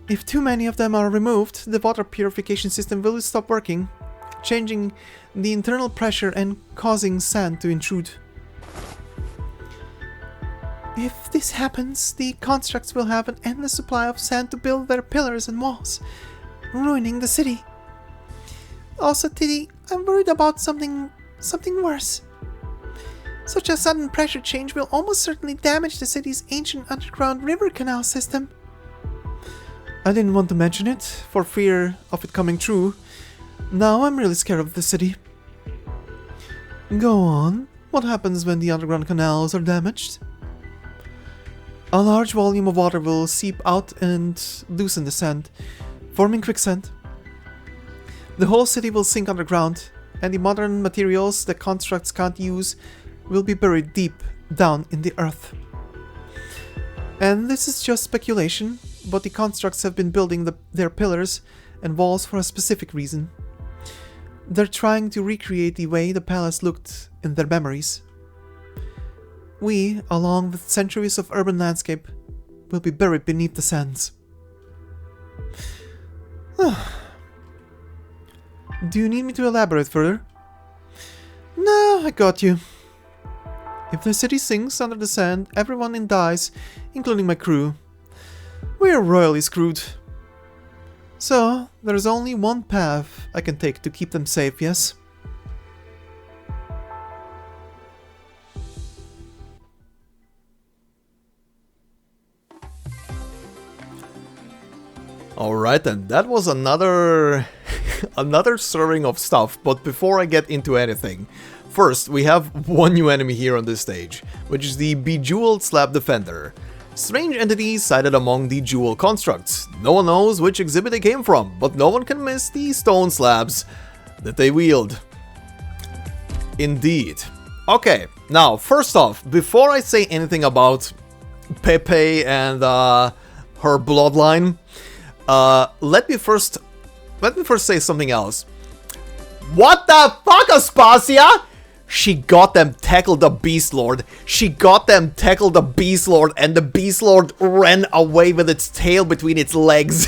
If too many of them are removed, the water purification system will stop working, changing the internal pressure and causing sand to intrude. If this happens, the constructs will have an endless supply of sand to build their pillars and walls, ruining the city. Also, Titi, I'm worried about something worse. Such a sudden pressure change will almost certainly damage the city's ancient underground river canal system. I didn't want to mention it, for fear of it coming true. Now I'm really scared of the city. Go on. What happens when the underground canals are damaged? A large volume of water will seep out and loosen the sand, forming quicksand. The whole city will sink underground, and the modern materials the constructs can't use will be buried deep down in the earth. And this is just speculation, but the constructs have been building their pillars and walls for a specific reason. They're trying to recreate the way the palace looked in their memories. We, along with centuries of urban landscape, will be buried beneath the sands. Do you need me to elaborate further? No, I got you. If the city sinks under the sand, everyone dies, including my crew. We're royally screwed. So, there's only one path I can take to keep them safe, yes? Alright, and that was another serving of stuff, but before I get into anything, first we have one new enemy here on this stage, which is the Bejeweled Slab Defender. Strange entities sighted among the jewel constructs. No one knows which exhibit they came from, but no one can miss the stone slabs that they wield. Indeed. Okay, now first off, before I say anything about Pepe and her bloodline, let me first let me first say something else. What the fuck, Aspasia? She got them tackled the Beast Lord. She got them tackled the Beast Lord, and the Beast Lord ran away with its tail between its legs.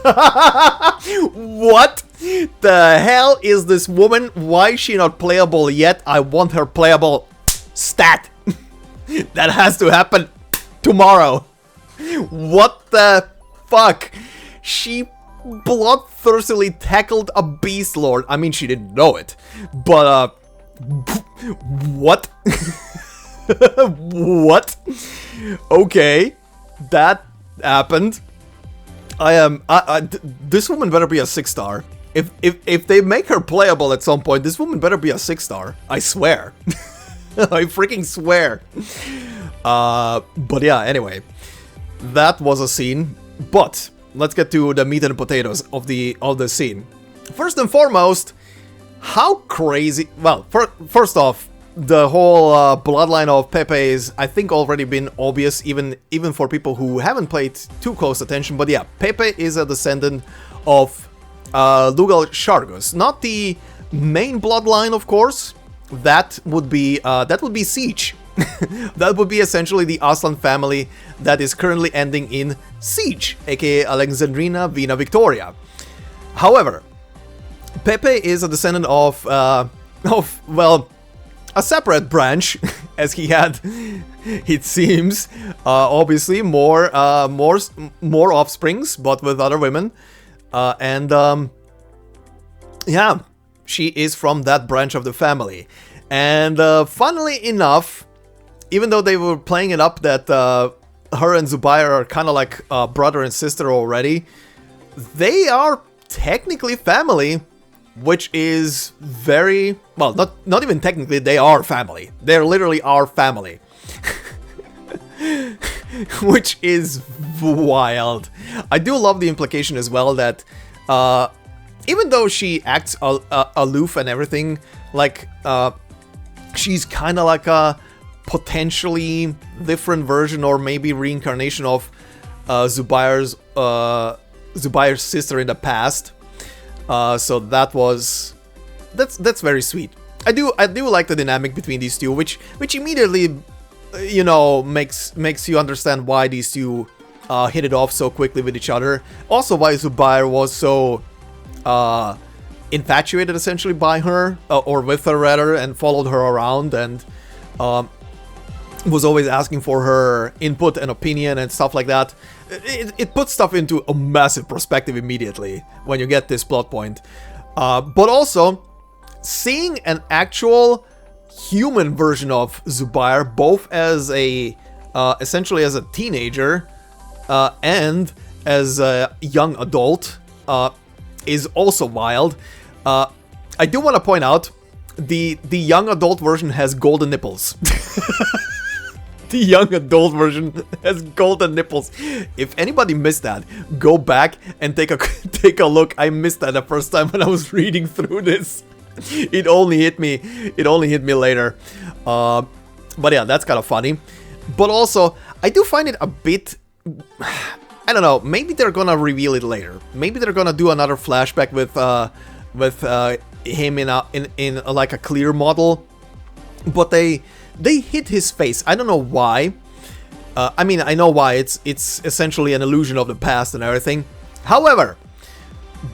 What the hell is this woman? Why is she not playable yet? I want her playable stat. That has to happen tomorrow. What the fuck? She bloodthirstily tackled a Beast Lord. I mean, she didn't know it, but what? What? Okay, that happened. This woman better be a 6-star. If they make her playable at some point, this woman better be a 6-star. I swear. I freaking swear. But yeah, anyway, that was a scene. But let's get to the meat and potatoes of the scene. First and foremost, how crazy... Well, first off, the whole bloodline of Pepe is, I think, already been obvious, even for people who haven't paid too close attention. But yeah, Pepe is a descendant of Lugalszargus, not the main bloodline, of course. That would be Siege. That would be essentially the Aslan family that is currently ending in Siege, aka Alexandrina Vina Victoria. However, Pepe is a descendant of well, a separate branch, as he had, it seems, obviously more offsprings, but with other women, yeah, she is from that branch of the family. And funnily enough, even though they were playing it up that her and Zubayr are kind of like brother and sister already, they are technically family, which is very, well, not even technically, they are family. They literally are family. Which is wild. I do love the implication as well that even though she acts aloof and everything, like she's kind of like a potentially different version or maybe reincarnation of Zubayr's sister in the past. So that's very sweet. I do like the dynamic between these two, which immediately, you know, makes you understand why these two hit it off so quickly with each other. Also, why Zubayr was so infatuated essentially by her, or with her rather, and followed her around and was always asking for her input and opinion and stuff like that. It puts stuff into a massive perspective immediately when you get this plot point. But also, seeing an actual human version of Zubayr, both as a essentially as a teenager and as a young adult, is also wild. I do want to point out the young adult version has golden nipples. The young adult version has golden nipples. If anybody missed that, go back and take a look. I missed that the first time when I was reading through this. It only hit me later. But yeah, that's kind of funny. But also, I do find it a bit, I don't know, maybe they're gonna reveal it later. Maybe they're gonna do another flashback with him in like a clear model. But they hid his face. I don't know why. I mean, I know why. It's essentially an illusion of the past and everything. However,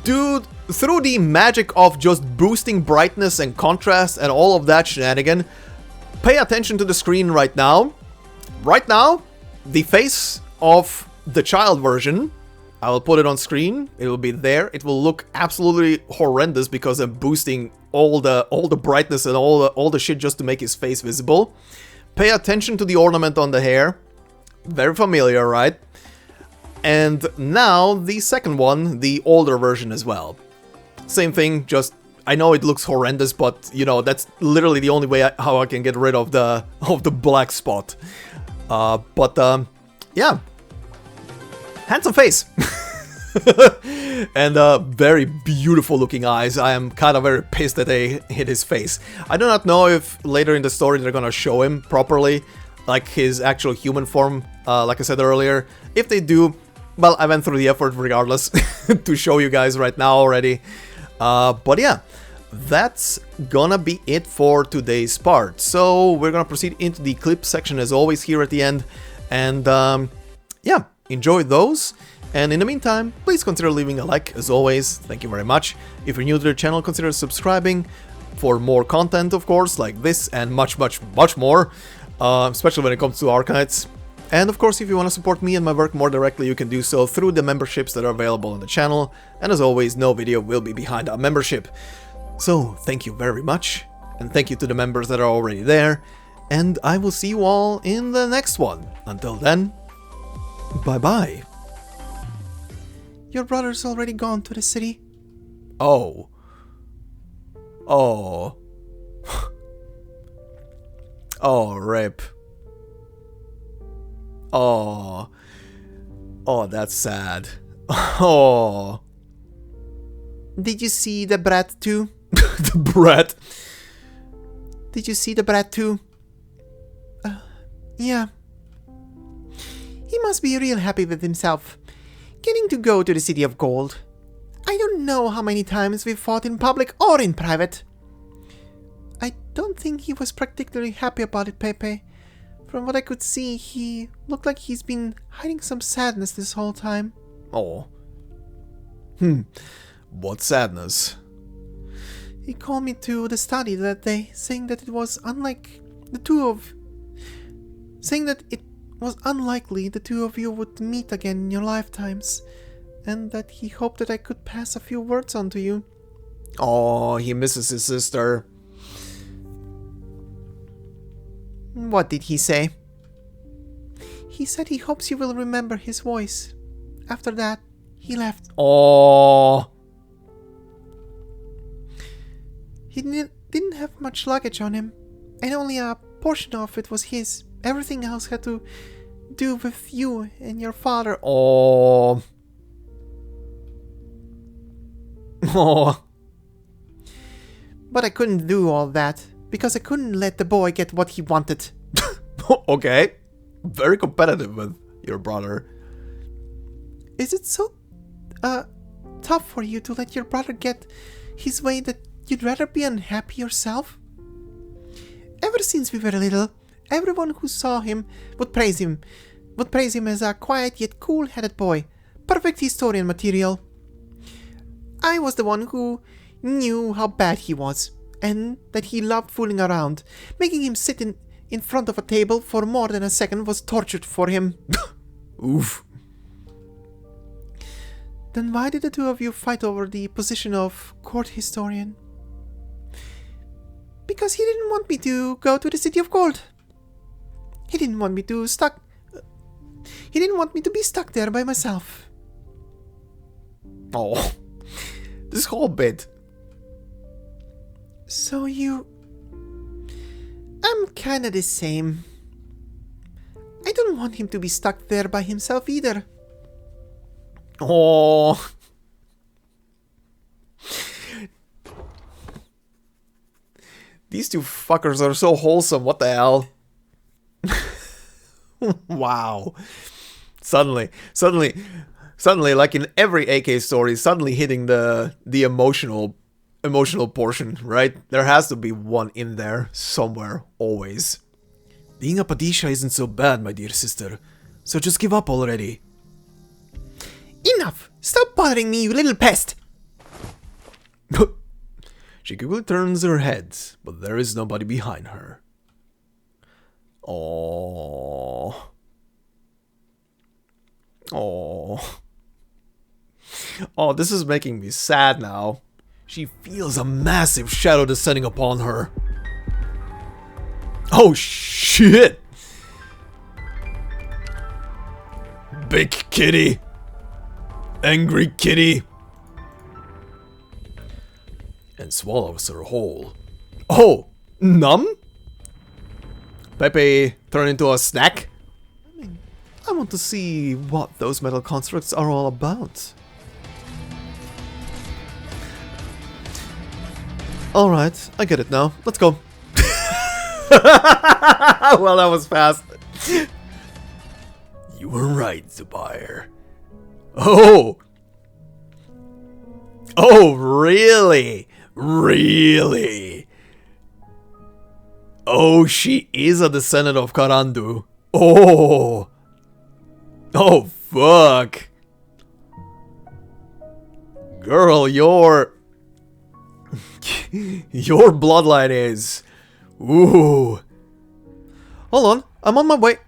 dude, through the magic of just boosting brightness and contrast and all of that shenanigan, pay attention to the screen right now. Right now, the face of the child version, I will put it on screen. It will be there. It will look absolutely horrendous because I'm boosting all the brightness and all the shit just to make his face visible. Pay attention to the ornament on the hair. Very familiar, right? And now the second one, the older version as well. Same thing, just I know it looks horrendous, but you know, that's literally the only way how I can get rid of the black spot. Yeah. Handsome face. And very beautiful looking eyes. I am kind of very pissed that they hit his face. I do not know if later in the story they're gonna show him properly, like his actual human form, like I said earlier. If they do, well, I went through the effort regardless to show you guys right now already. But yeah, that's gonna be it for today's part. So we're gonna proceed into the clip section as always here at the end. And yeah, enjoy those. And in the meantime, please consider leaving a like as always. Thank you very much. If you're new to the channel, consider subscribing for more content, of course, like this and much more, especially when it comes to Arknights. And of course, if you want to support me and my work more directly, you can do so through the memberships that are available on the channel. And as always, no video will be behind a membership. So thank you very much, and thank you to the members that are already there. And I will see you all in the next one. Until then, bye-bye. Your brother's already gone to the city. Oh. Oh. Oh, rip. Oh. Oh, that's sad. Oh. Did you see the brat too? The brat. Did you see the brat too? Yeah. He must be real happy with himself. Getting to go to the City of Gold. I don't know how many times we've fought in public or in private. I don't think he was particularly happy about it, Pepe. From what I could see, he looked like he's been hiding some sadness this whole time. Oh. What sadness? He called me to the study that day, saying that it was unlikely the two of you would meet again in your lifetimes, and that he hoped that I could pass a few words on to you. Oh, he misses his sister. What did he say? He said he hopes you will remember his voice. After that, he left. Oh. He didn't have much luggage on him, and only a portion of it was his. Everything else had to do with you and your father. Oh. Oh. But I couldn't do all that, because I couldn't let the boy get what he wanted. Okay. Very competitive with your brother. Is it so tough for you to let your brother get his way that you'd rather be unhappy yourself? Ever since we were little, everyone who saw him would praise him as a quiet yet cool-headed boy, perfect historian material. I was the one who knew how bad he was, and that he loved fooling around. Making him sit in front of a table for more than a second was torture for him. Oof. Then why did the two of you fight over the position of court historian? Because he didn't want me to go to the City of Gold. He didn't want me to be stuck there by myself. Oh. This whole bit. So I'm kinda the same. I don't want him to be stuck there by himself either. Oh. These two fuckers are so wholesome, what the hell? Wow. Suddenly, like in every AK story, suddenly hitting the emotional portion, right? There has to be one in there somewhere, always. Being a Padisha isn't so bad, my dear sister. So just give up already. Enough! Stop bothering me, you little pest! She quickly turns her head, but there is nobody behind her. Oh. Oh. Oh, this is making me sad now. She feels a massive shadow descending upon her. Oh shit! Big kitty. Angry kitty. And swallows her whole. Oh! Numb? Pepe turned into a snack? I want to see what those metal constructs are all about. Alright, I get it now. Let's go. Well, that was fast. You were right, Zubayr. Oh! Oh, really? Really? Oh, she is a descendant of Karandu. Oh! Oh, fuck! Girl, your bloodline is... Ooh. Hold on, I'm on my way.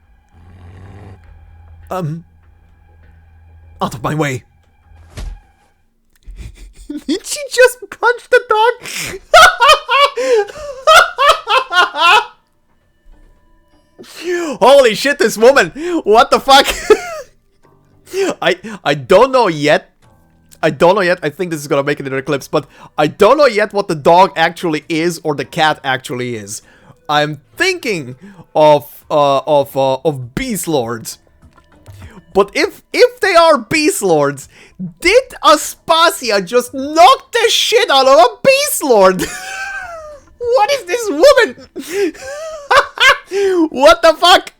Out of my way. Did she just punch the dog? Holy shit, this woman! What the fuck? I don't know yet. I don't know yet. I think this is gonna make it in the clips, but I don't know yet what the dog actually is or the cat actually is. I'm thinking of beast lords. But if they are beast lords, did Aspasia just knock the shit out of a beast lord? What is this woman? What the fuck?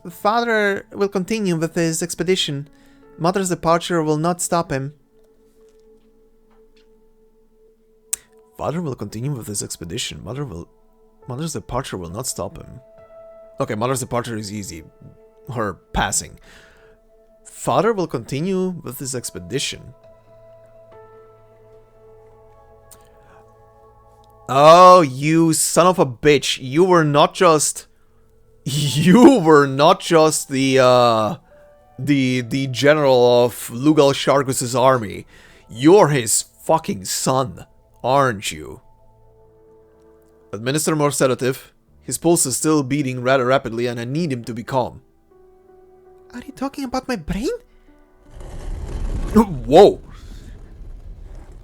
Father will continue with his expedition. Mother's departure will not stop him. Father will continue with his expedition. Mother's departure will not stop him. Okay, mother's departure is easy. Her passing. Father will continue with his expedition. Oh, you son of a bitch. You were not just the general of Lugalszargus' army. You're his fucking son, aren't you? Administer more sedative. His pulse is still beating rather rapidly and I need him to be calm. Are you talking about my brain? Whoa!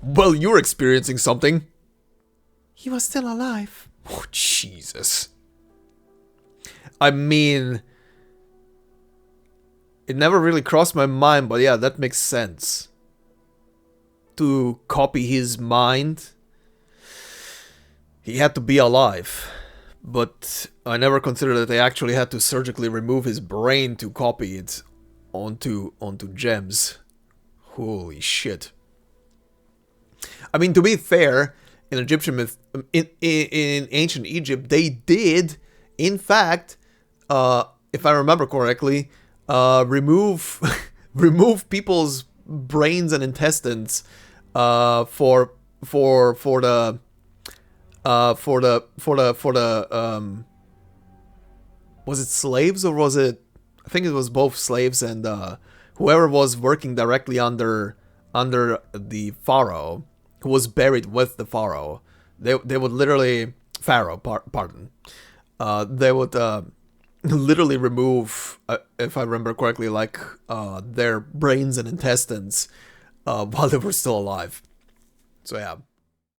Well, you're experiencing something. He was still alive. Oh, Jesus. I mean... It never really crossed my mind, but yeah, that makes sense. To copy his mind, he had to be alive. But I never considered that they actually had to surgically remove his brain to copy it onto gems. Holy shit. I mean, to be fair, in Egyptian myth, in ancient Egypt, they did, in fact, if I remember correctly, remove people's brains and intestines for the was it slaves or was it, I think it was both slaves and whoever was working directly under the pharaoh, who was buried with the pharaoh. They would literally, pharaoh, pardon. They would literally remove, if I remember correctly, like their brains and intestines while they were still alive. So yeah.